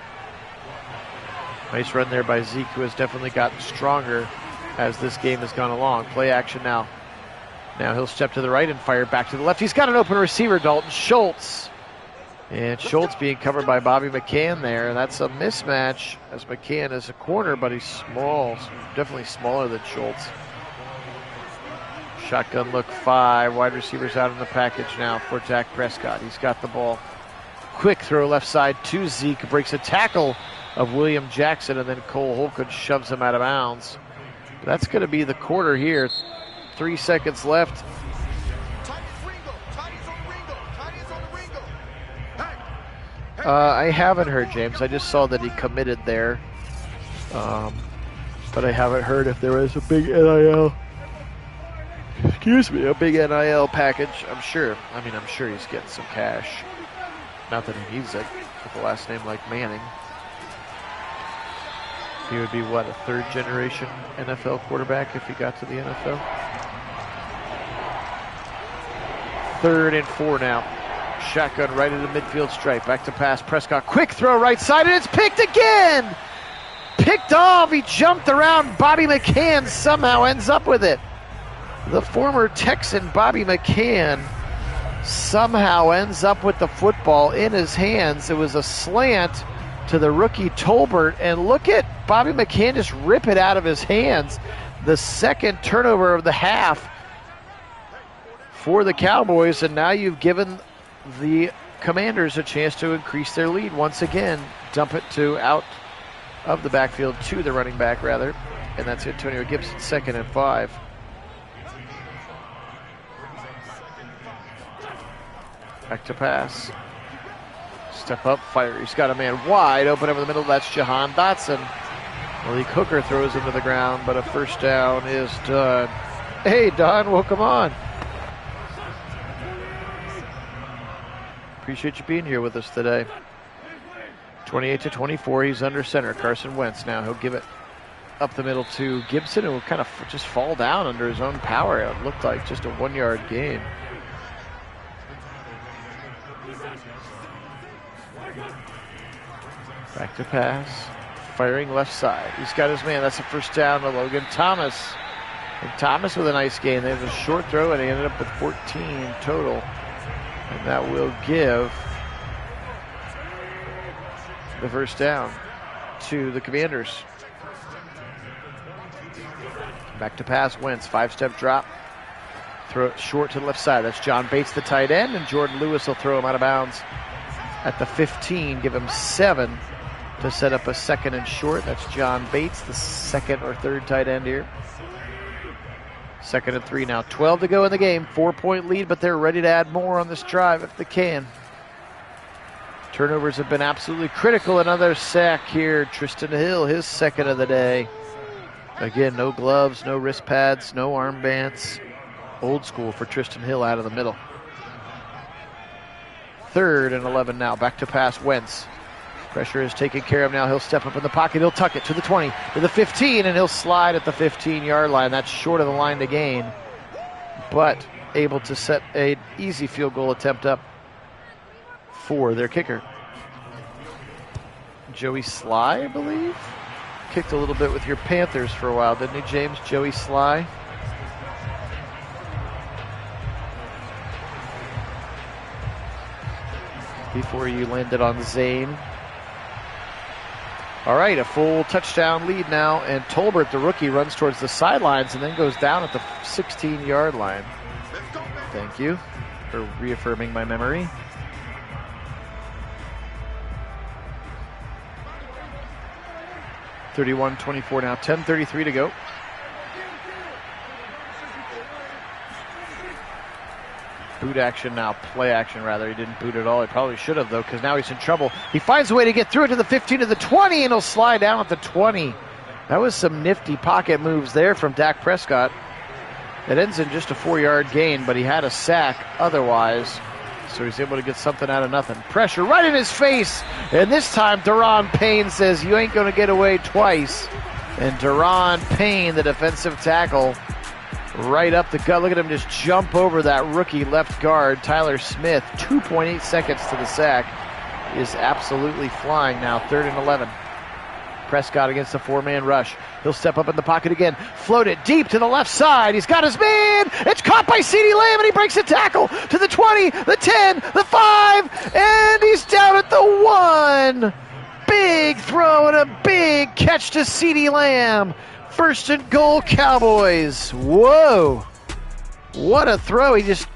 Nice run there by Zeke, who has definitely gotten stronger as this game has gone along. Play action now. Now he'll step to the right and fire back to the left. He's got an open receiver, Dalton Schultz. And Schultz being covered by Bobby McCann there. That's a mismatch, as McCann is a corner, but he's small. Definitely smaller than Schultz. Shotgun look 5. Wide receivers out in the package now for Dak Prescott. He's got the ball. Quick throw left side to Zeke. Breaks a tackle of William Jackson, and then Cole Holcomb shoves him out of bounds. That's going to be the quarter here. 3 seconds left. I haven't heard, James. I just saw that he committed there. But I haven't heard if there was a big NIL. Excuse me, a big NIL package. I'm sure he's getting some cash. Not that he needs it with a last name like Manning. He would be, what, a third-generation NFL quarterback if he got to the NFL? 3rd and 4 now. Shotgun right at the midfield stripe. Back to pass. Prescott. Quick throw right side, and it's picked again! Picked off. He jumped around. Bobby McCann somehow ends up with it. The former Texan Bobby McCann somehow ends up with the football in his hands. It was a slant to the rookie Tolbert, and look at Bobby McCann just rip it out of his hands. The second turnover of the half for the Cowboys, and now you've given the Commanders a chance to increase their lead once again. Dump it to out of the backfield to the running back, rather, and that's Antonio Gibson, 2nd and 5. Back to pass. Step up, fire. He's got a man wide open over the middle. That's Jahan Dotson. Malik Hooker throws him to the ground, but a first down is done. Hey, Don, welcome on. Appreciate you being here with us today. 28-24, he's under center. Carson Wentz now. He'll give it up the middle to Gibson, who will kind of just fall down under his own power. It looked like just a 1-yard gain. Back to pass. Firing left side. He's got his man. That's a first down to Logan Thomas. And Thomas with a nice gain. There's a short throw, and he ended up with 14 total. And that will give the first down to the Commanders. Back to pass, Wentz, 5-step drop. Throw it short to the left side. That's John Bates, the tight end, and Jordan Lewis will throw him out of bounds at the 15. Give him 7 to set up a 2nd and short. That's John Bates, the 2nd or 3rd tight end here. 2nd and 3 now. 12 to go in the game. 4-point lead, but they're ready to add more on this drive if they can. Turnovers have been absolutely critical. Another sack here. Tristan Hill, his 2nd of the day. Again, no gloves, no wrist pads, no armbands. Old school for Tristan Hill out of the middle. 3rd and 11 now. Back to pass, Wentz. Pressure is taken care of now. He'll step up in the pocket. He'll tuck it to the 20, to the 15, and he'll slide at the 15-yard line. That's short of the line to gain, but able to set an easy field goal attempt up for their kicker. Joey Sly, I believe. Kicked a little bit with your Panthers for a while, didn't he, James? Joey Sly. Before you landed on Zane. All right, a full touchdown lead now, and Tolbert, the rookie, runs towards the sidelines and then goes down at the 16-yard line. Thank you for reaffirming my memory. (31-24) now, 10:33 to go. Boot action now, play action rather. He didn't boot at all. He probably should have, though, because now he's in trouble. He finds a way to get through it to the 15, to the 20, and he'll slide down at the 20. That was some nifty pocket moves there from Dak Prescott. It ends in just a 4-yard gain, but he had a sack otherwise, so he's able to get something out of nothing. Pressure right in his face, and this time Daron Payne says, you ain't going to get away twice. And Daron Payne, the defensive tackle, right up the gut. Look at him just jump over that rookie left guard, Tyler Smith. 2.8 seconds to the sack. Is absolutely flying now. 3rd and 11. Prescott against the 4-man rush. He'll step up in the pocket again. Float it deep to the left side. He's got his man. It's caught by CeeDee Lamb, and he breaks a tackle to the 20, the 10, the 5, and he's down at the 1. Big throw and a big catch to CeeDee Lamb. 1st and goal, Cowboys. Whoa. What a throw. He just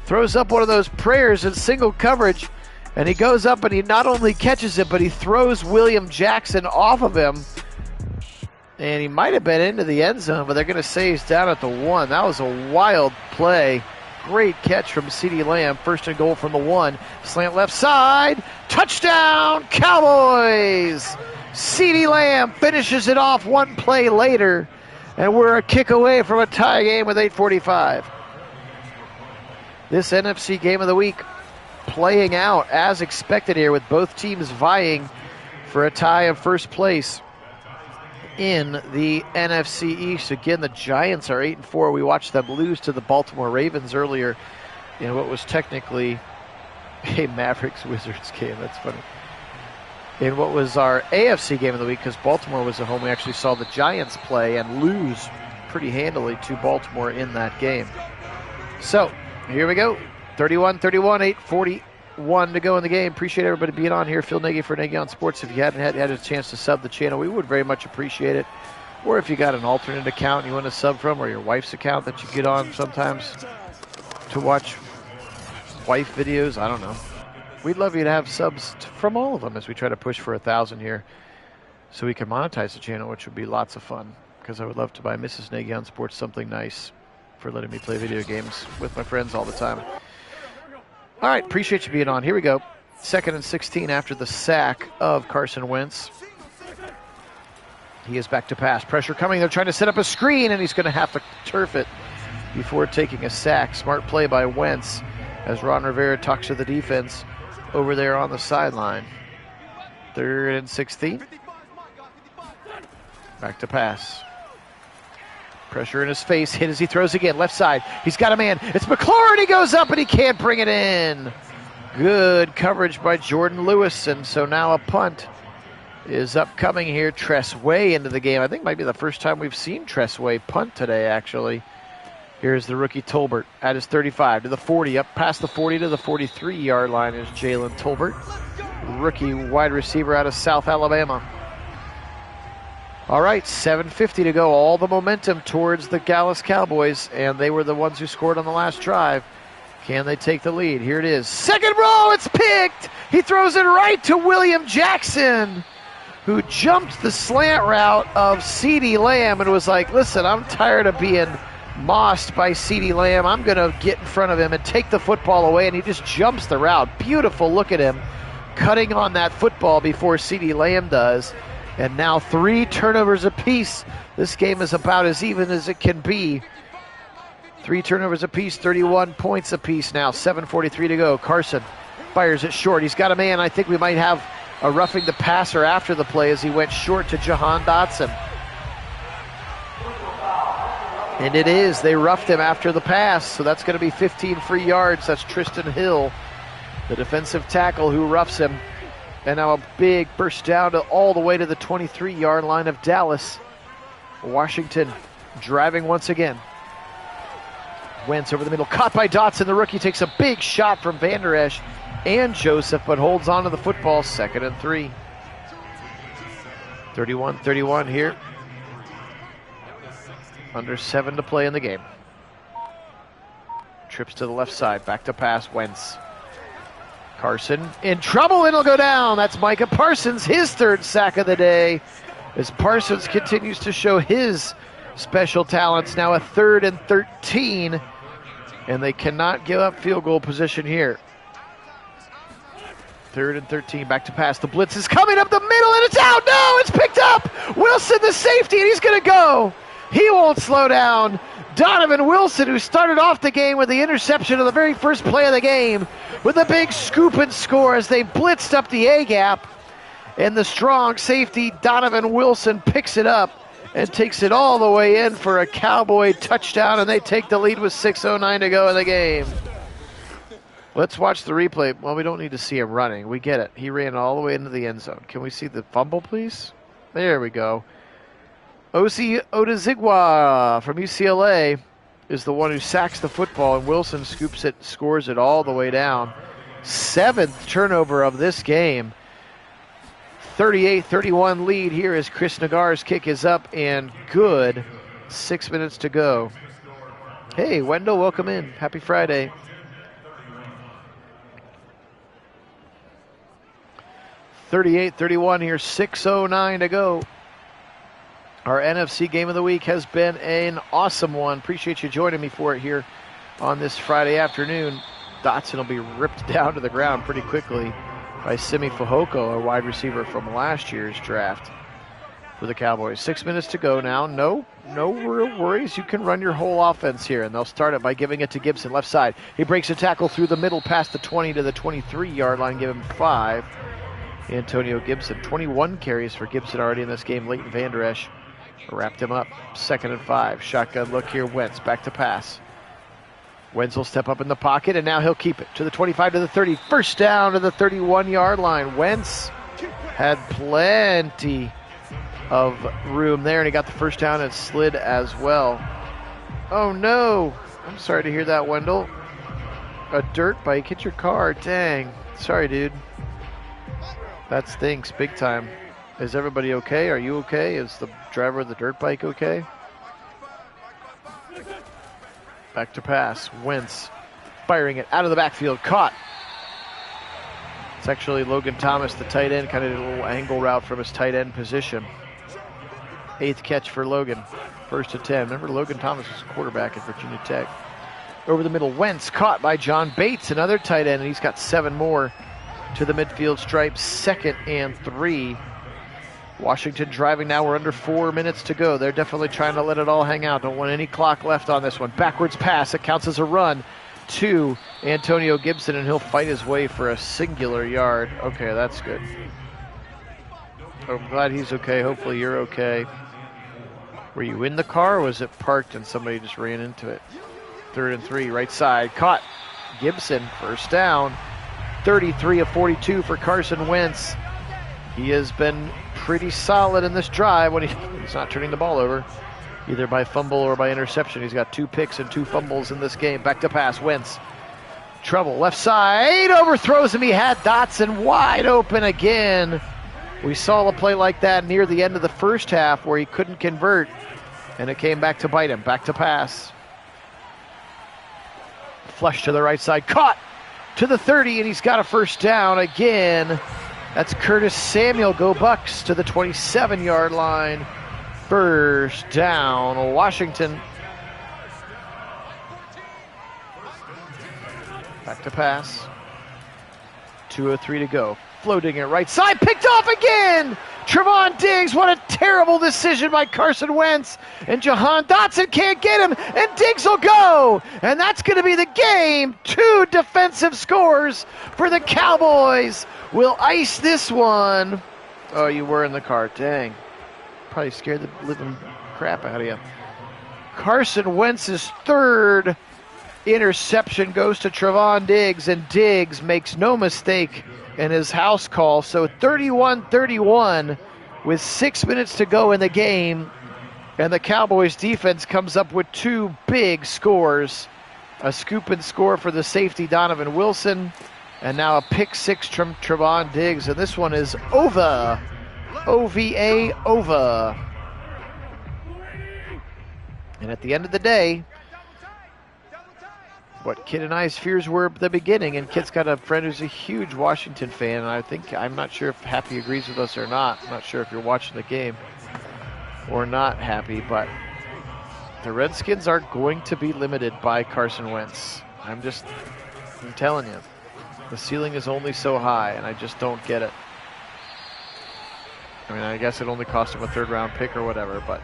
throws up one of those prayers in single coverage, and he goes up and he not only catches it, but he throws William Jackson off of him. And he might have been into the end zone, but they're going to say he's down at the 1. That was a wild play. Great catch from CeeDee Lamb. 1st and goal from the 1. Slant left side. Touchdown, Cowboys. CeeDee Lamb finishes it off one play later, and we're a kick away from a tie game with 8:45. This NFC game of the week playing out as expected here, with both teams vying for a tie of first place in the NFC East. Again, the Giants are 8-4. We watched them lose to the Baltimore Ravens earlier in what was technically a Mavericks-Wizards game. That's funny. In what was our AFC game of the week, because Baltimore was at home, we actually saw the Giants play and lose pretty handily to Baltimore in that game. So, here we go. 31-31, 8:41 to go in the game. Appreciate everybody being on here. Phil Nagy for Nagy on Sports. If you hadn't had a chance to sub the channel, we would very much appreciate it. Or if you got an alternate account you want to sub from, or your wife's account that you get on sometimes to watch wife videos, I don't know. We'd love you to have subs from all of them as we try to push for 1,000 here, so we can monetize the channel, which would be lots of fun, because I would love to buy Mrs. Nagy on Sports something nice for letting me play video games with my friends all the time. All right, appreciate you being on. Here we go. 2nd and 16 after the sack of Carson Wentz. He is back to pass. Pressure coming. They're trying to set up a screen, and he's going to have to turf it before taking a sack. Smart play by Wentz as Ron Rivera talks to the defense over there on the sideline. 3rd and 16. Back to pass. Pressure in his face. Hit as he throws again. Left side. He's got a man. It's McLaurin. He goes up and he can't bring it in. Good coverage by Jordan Lewis. And so now a punt is upcoming here. Tress Way into the game. I think might be the first time we've seen Tress Way punt today, actually. Here's the rookie Tolbert at his 35 to the 40, up past the 40 to the 43-yard line is Jalen Tolbert, rookie wide receiver out of South Alabama. All right, 7:50 to go. All the momentum towards the Dallas Cowboys, and they were the ones who scored on the last drive. Can they take the lead? Here it is. Second roll, it's picked. He throws it right to William Jackson, who jumped the slant route of CeeDee Lamb and was like, listen, I'm tired of being mossed by CeeDee Lamb. I'm going to get in front of him and take the football away, and he just jumps the route. Beautiful look at him cutting on that football before CeeDee Lamb does. And now 3 turnovers apiece. This game is about as even as it can be. 3 turnovers apiece, 31 points apiece now. 7:43 to go. Carson fires it short. He's got a man. I think we might have a roughing the passer after the play as he went short to Jahan Dotson. And it is. They roughed him after the pass, so that's going to be 15 free yards. That's Tristan Hill, the defensive tackle, who roughs him. And now a big burst down all the way to the 23-yard line of Dallas. Washington driving once again. Wentz over the middle, caught by Dotson. The rookie takes a big shot from Van Der Esch and Joseph, but holds on to the football. 2nd and 3. 31-31 here. Under 7 to play in the game. Trips to the left side, back to pass, Wentz. Carson in trouble, and it'll go down. That's Micah Parsons, his 3rd sack of the day, as Parsons continues to show his special talents. Now a 3rd and 13, and they cannot give up field goal position here. 3rd and 13, back to pass. The blitz is coming up the middle, and it's out. No, it's picked up. Wilson, the safety, and he's going to go. He won't slow down. Donovan Wilson, who started off the game with the interception of the very first play of the game, with a big scoop and score as they blitzed up the A-gap. And the strong safety, Donovan Wilson, picks it up and takes it all the way in for a Cowboy touchdown, and they take the lead with 6:09 to go in the game. Let's watch the replay. Well, we don't need to see him running. We get it. He ran all the way into the end zone. Can we see the fumble, please? There we go. Osi Odezigwa from UCLA is the one who sacks the football, and Wilson scoops it, scores it all the way down. 7th turnover of this game. 38-31 lead here as Chris Nagar's kick is up and good. 6 minutes to go. Hey, Wendell, welcome in. Happy Friday. (38-31) here, 6:09 to go. Our NFC game of the week has been an awesome one. Appreciate you joining me for it here on this Friday afternoon. Dotson will be ripped down to the ground pretty quickly by Simi Fehoko, a wide receiver from last year's draft for the Cowboys. 6 minutes to go now. No real worries. You can run your whole offense here, and they'll start it by giving it to Gibson, left side. He breaks a tackle through the middle past the 20 to the 23-yard line, give him 5. Antonio Gibson, 21 carries for Gibson already in this game. Leighton Van Der Esch wrapped him up. 2nd and 5. Shotgun look here. Wentz back to pass. Wentz will step up in the pocket, and now he'll keep it to the 25 to the 30. First down to the 31-yard line. Wentz had plenty of room there, and he got the first down and slid as well. Oh, no. I'm sorry to hear that, Wendell. A dirt bike hit your car. Dang. Sorry, dude. That stinks big time. Is everybody okay? Are you okay? Is the driver of the dirt bike okay? Back to pass. Wentz firing it out of the backfield. Caught. It's actually Logan Thomas, the tight end, kind of did a little angle route from his tight end position. 8th catch for Logan. 1st and 10. Remember, Logan Thomas was a quarterback at Virginia Tech. Over the middle, Wentz caught by John Bates, another tight end, and he's got 7 more to the midfield stripe. 2nd and 3. Washington driving now. We're under 4 minutes to go. They're definitely trying to let it all hang out. Don't want any clock left on this one. Backwards pass. It counts as a run to Antonio Gibson, and he'll fight his way for a singular yard. Okay, that's good. I'm glad he's okay. Hopefully you're okay. Were you in the car, or was it parked and somebody just ran into it? 3rd and 3, right side. Caught. Gibson, first down. 33 of 42 for Carson Wentz. He has been pretty solid in this drive when he's not turning the ball over, either by fumble or by interception. He's got 2 picks and 2 fumbles in this game. Back to pass. Wentz. Trouble. Left side. Overthrows him. He had Dotson wide open again. We saw a play like that near the end of the first half where he couldn't convert, and it came back to bite him. Back to pass. Flush to the right side. Caught to the 30, and he's got a first down again. That's Curtis Samuel. Go Bucks to the 27-yard line. First down, Washington. Back to pass. 2:03 to go. Floating it right side. Picked off again. Trevon Diggs. What a terrible decision by Carson Wentz. And Jahan Dotson can't get him. And Diggs will go. And that's going to be the game. 2 defensive scores for the Cowboys. We'll ice this one. Oh, you were in the car. Dang. Probably scared the living crap out of you. Carson Wentz's 3rd Interception goes to Trevon Diggs, and Diggs makes no mistake in his house call. So 31-31 with 6 minutes to go in the game. And the Cowboys defense comes up with two big scores. A scoop and score for the safety Donovan Wilson, and now a pick six from Trevon Diggs. And this one is over. OVA, over. And at the end of the day, what Kit and I's fears were at the beginning, and Kit's got a friend who's a huge Washington fan, and I'm not sure if Happy agrees with us or not. I'm not sure if you're watching the game or not, Happy, but the Redskins are going to be limited by Carson Wentz. I'm telling you, the ceiling is only so high, and I just don't get it. I mean, I guess it only cost him a third-round pick or whatever, but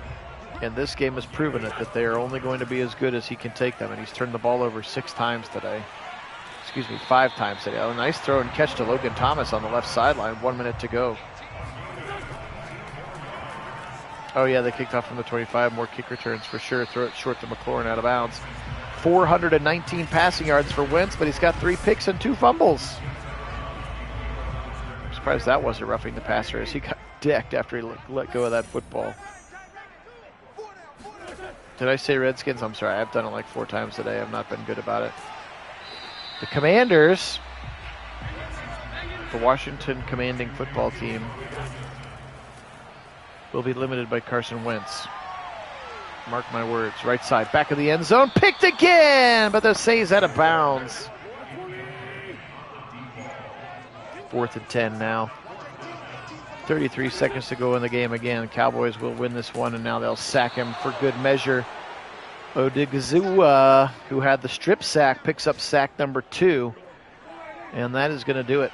and this game has proven it, that they are only going to be as good as he can take them, and he's turned the ball over 5 times today. Oh, nice throw and catch to Logan Thomas on the left sideline, 1 minute to go. Oh yeah, they kicked off from the 25, more kick returns for sure. Throw it short to McLaurin, out of bounds. 419 passing yards for Wentz, but he's got 3 picks and 2 fumbles. I'm surprised that wasn't roughing the passer, as he got decked after he let go of that football. Did I say Redskins? I'm sorry, I've done it like 4 times today. I've not been good about it. The Commanders, the Washington commanding football team, will be limited by Carson Wentz. Mark my words. Right side, back of the end zone, picked again, but they'll say he's out of bounds. 4th and 10 now. 33 seconds to go in the game again. Cowboys will win this one, and now they'll sack him for good measure. Odigizua, who had the strip sack, picks up sack number 2, and that is going to do it.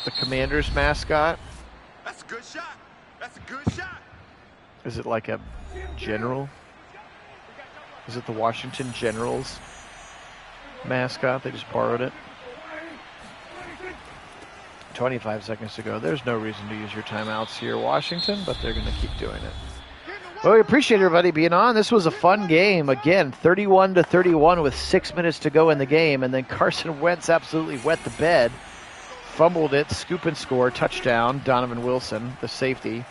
The Commanders mascot. That's a good shot. That's a good shot. Is it like a general? Is it the Washington Generals mascot? They just borrowed it. 25 seconds to go. There's no reason to use your timeouts here, Washington, but they're going to keep doing it. Well, we appreciate everybody being on. This was a fun game. Again, 31-31 with 6 minutes to go in the game, and then Carson Wentz absolutely wet the bed. Fumbled it, scoop and score, touchdown, Donovan Wilson, the safety.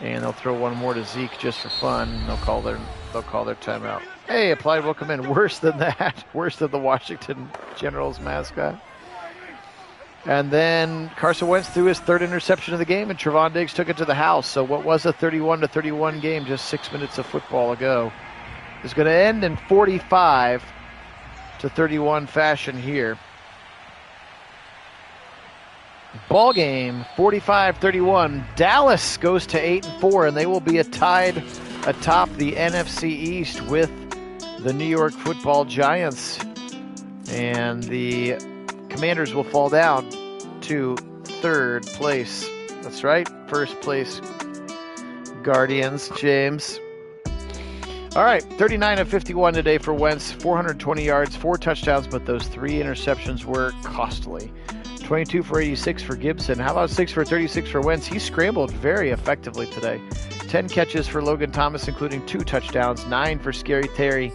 And they'll throw one more to Zeke just for fun. They'll call their timeout. Hey, Applied will come in. Worse than that. Worse than the Washington Generals mascot. And then Carson Wentz threw his 3rd interception of the game, and Trevon Diggs took it to the house. So what was a 31-31 game just 6 minutes of football ago is going to end in 45-31 fashion here. Ball game, 45-31. Dallas goes to 8-4, and they will be tied atop the NFC East with the New York Football Giants. And the Commanders will fall down to 3rd place. That's right, 1st place Guardians, James. All right, 39-51 today for Wentz, 420 yards, 4 touchdowns, but those 3 interceptions were costly. 22 for 86 for Gibson. How about 6 for 36 for Wentz? He scrambled very effectively today. 10 catches for Logan Thomas, including 2 touchdowns. 9 for Scary Terry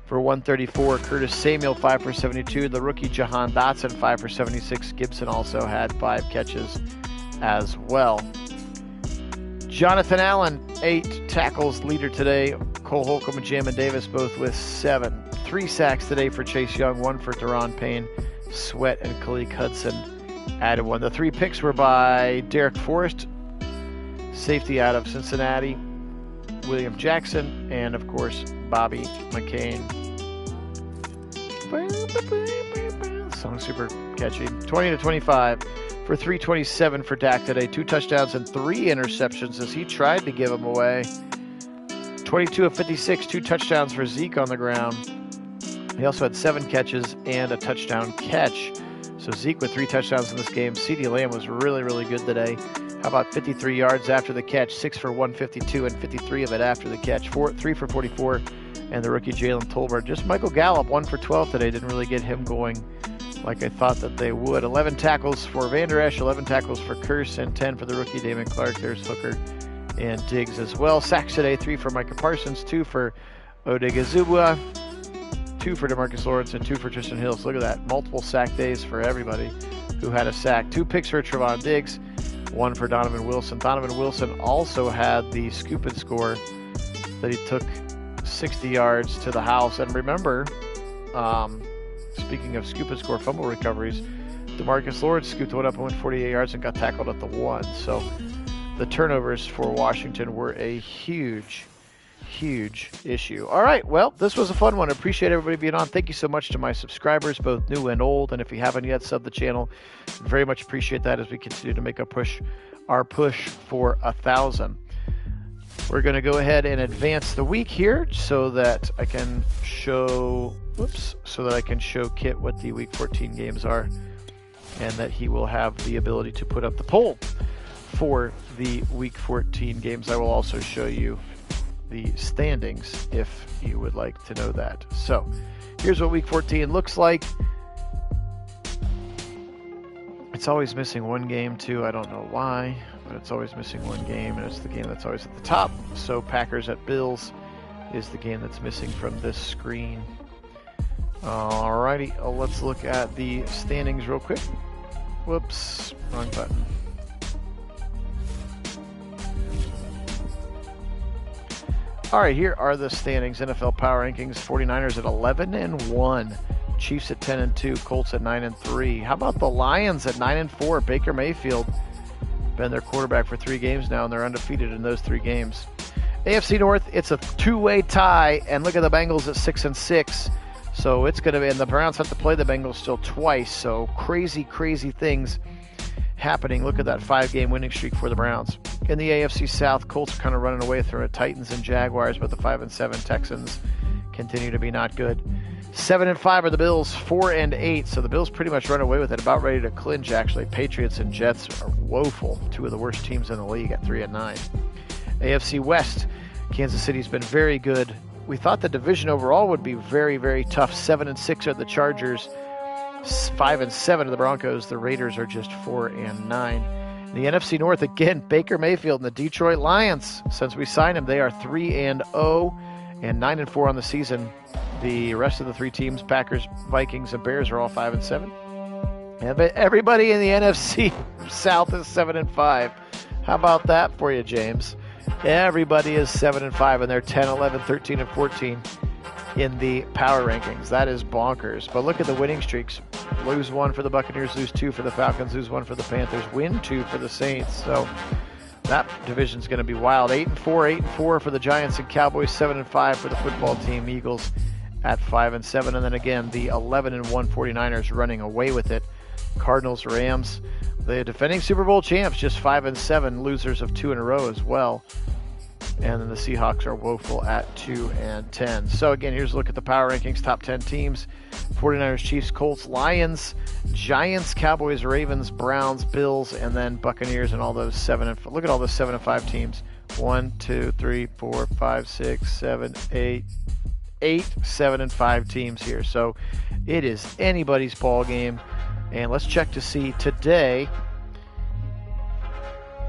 for 134. Curtis Samuel, 5 for 72. The rookie Jahan Dotson, 5 for 76. Gibson also had 5 catches as well. Jonathan Allen, 8 tackles, leader today. Cole Holcomb and Jamin Davis both with 7. 3 sacks today for Chase Young, 1 for Deron Payne. Sweat and Khalil Hudson added 1. The 3 picks were by Derek Forrest, safety out of Cincinnati, William Jackson, and of course Bobby McCain. Song super catchy. 20-25 for 327 for Dak today. 2 touchdowns and 3 interceptions as he tried to give them away. 22 of 56, 2 touchdowns for Zeke on the ground. He also had 7 catches and a touchdown catch. So Zeke with 3 touchdowns in this game. CeeDee Lamb was really, really good today. How about 53 yards after the catch, 6 for 152, and 53 of it after the catch. 3 for 44, and the rookie Jalen Tolbert. Just Michael Gallup, 1 for 12 today. Didn't really get him going like I thought that they would. 11 tackles for Vander Esch, 11 tackles for Kearse, and 10 for the rookie Damon Clark. There's Hooker and Diggs as well. Sacks today, 3 for Micah Parsons, 2 for Odigizubua, 2 for DeMarcus Lawrence, and 2 for Tristan Hill. So look at that. Multiple sack days for everybody who had a sack. 2 picks for Trevon Diggs, 1 for Donovan Wilson. Donovan Wilson also had the scoop and score that he took 60 yards to the house. And remember, speaking of scoop and score fumble recoveries, DeMarcus Lawrence scooped one up and went 48 yards and got tackled at the 1. So the turnovers for Washington were a huge issue. All right, well, this was a fun one. I appreciate everybody being on. Thank you so much to my subscribers, both new and old. And if you haven't yet subbed the channel, very much appreciate that as we continue to make our push for 1,000. We're going to go ahead and advance the week here so that I can show Kit what the week 14 games are, and that he will have the ability to put up the poll for the week 14 games. I will also show you the standings if you would like to know that. So here's what week 14 looks like. It's always missing one game too. I don't know why, but it's always missing one game, and it's the game that's always at the top. So Packers at Bills is the game that's missing from this screen. Alrighty, let's look at the standings real quick. Whoops, wrong button. All right, here are the standings. NFL Power Rankings: 49ers at 11-1, Chiefs at 10-2, Colts at 9-3. How about the Lions at 9-4? Baker Mayfield been their quarterback for 3 games now, and they're undefeated in those 3 games. AFC North, it's a 2-way tie, and look at the Bengals at 6-6. So it's going to be, and the Browns have to play the Bengals still twice. So crazy things happening. Look at that 5-game winning streak for the Browns. In the AFC South, Colts are kind of running away through it. Titans and Jaguars, but the 5-7 Texans continue to be not good. 7-5 are the Bills, 4-8. So the Bills pretty much run away with it, about ready to clinch actually. Patriots and Jets are woeful, 2 of the worst teams in the league at 3-9. AFC West, Kansas City's been very good. We thought the division overall would be very tough. 7-6 are the Chargers, 5-7 are the Broncos. The Raiders are just 4-9. The NFC North, again, Baker Mayfield and the Detroit Lions. Since we signed him, they are 3-0 and 9-4 on the season. The rest of the 3 teams, Packers, Vikings, and Bears, are all 5-7. And everybody in the NFC South is 7-5. How about that for you, James? Everybody is 7-5, and they're 10, 11, 13, and 14 in the power rankings. That is bonkers. But look at the winning streaks. Lose 1 for the Buccaneers, lose 2 for the Falcons, lose 1 for the Panthers, win 2 for the Saints. So that division's going to be wild. 8-4 for the Giants and Cowboys, 7-5 for the football team, Eagles at 5-7. And then again, the 11-1 49ers running away with it. Cardinals, Rams, the defending Super Bowl champs, just 5-7, losers of 2 in a row as well. And then the Seahawks are woeful at 2-10. So again, here's a look at the power rankings. Top 10 teams: 49ers, Chiefs, Colts, Lions, Giants, Cowboys, Ravens, Browns, Bills, and then Buccaneers, and all those 7. Look at all those 7-5 teams. 1, 2, 3, 4, 5, 6, 7, 8, 7-5 teams here. So it is anybody's ball game. And let's check to see today.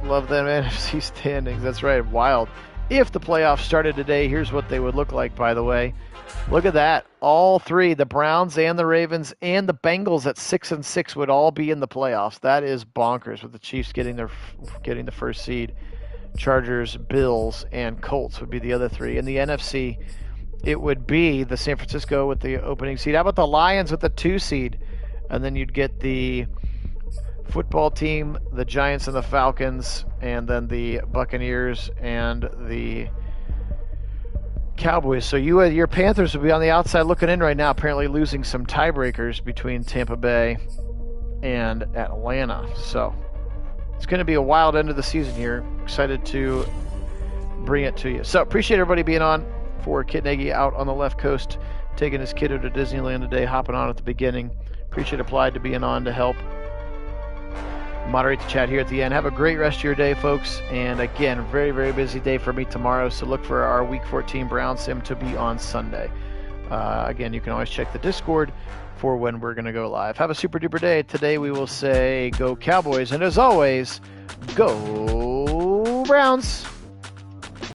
Love them NFC standings. That's right. Wild. If the playoffs started today, here's what they would look like, by the way. Look at that. All 3, the Browns and the Ravens and the Bengals at 6-6 would all be in the playoffs. That is bonkers, with the Chiefs getting the first seed. Chargers, Bills, and Colts would be the other 3. In the NFC, it would be the San Francisco with the opening seed. How about the Lions with the 2 seed? And then you'd get the football team, the Giants and the Falcons, and then the Buccaneers and the Cowboys. So your Panthers would be on the outside looking in right now, apparently losing some tiebreakers between Tampa Bay and Atlanta. So it's going to be a wild end of the season here. Excited to bring it to you. So appreciate everybody being on for Kit Nagy out on the left coast, taking his kiddo to Disneyland today, hopping on at the beginning. Appreciate Applied to being on to help moderate the chat here at the end. Have a great rest of your day, folks. And again, very busy day for me tomorrow. So look for our Week 14 Brown Sim to be on Sunday. Again, you can always check the Discord for when we're going to go live. Have a super duper day. Today we will say go Cowboys, and as always, go Browns.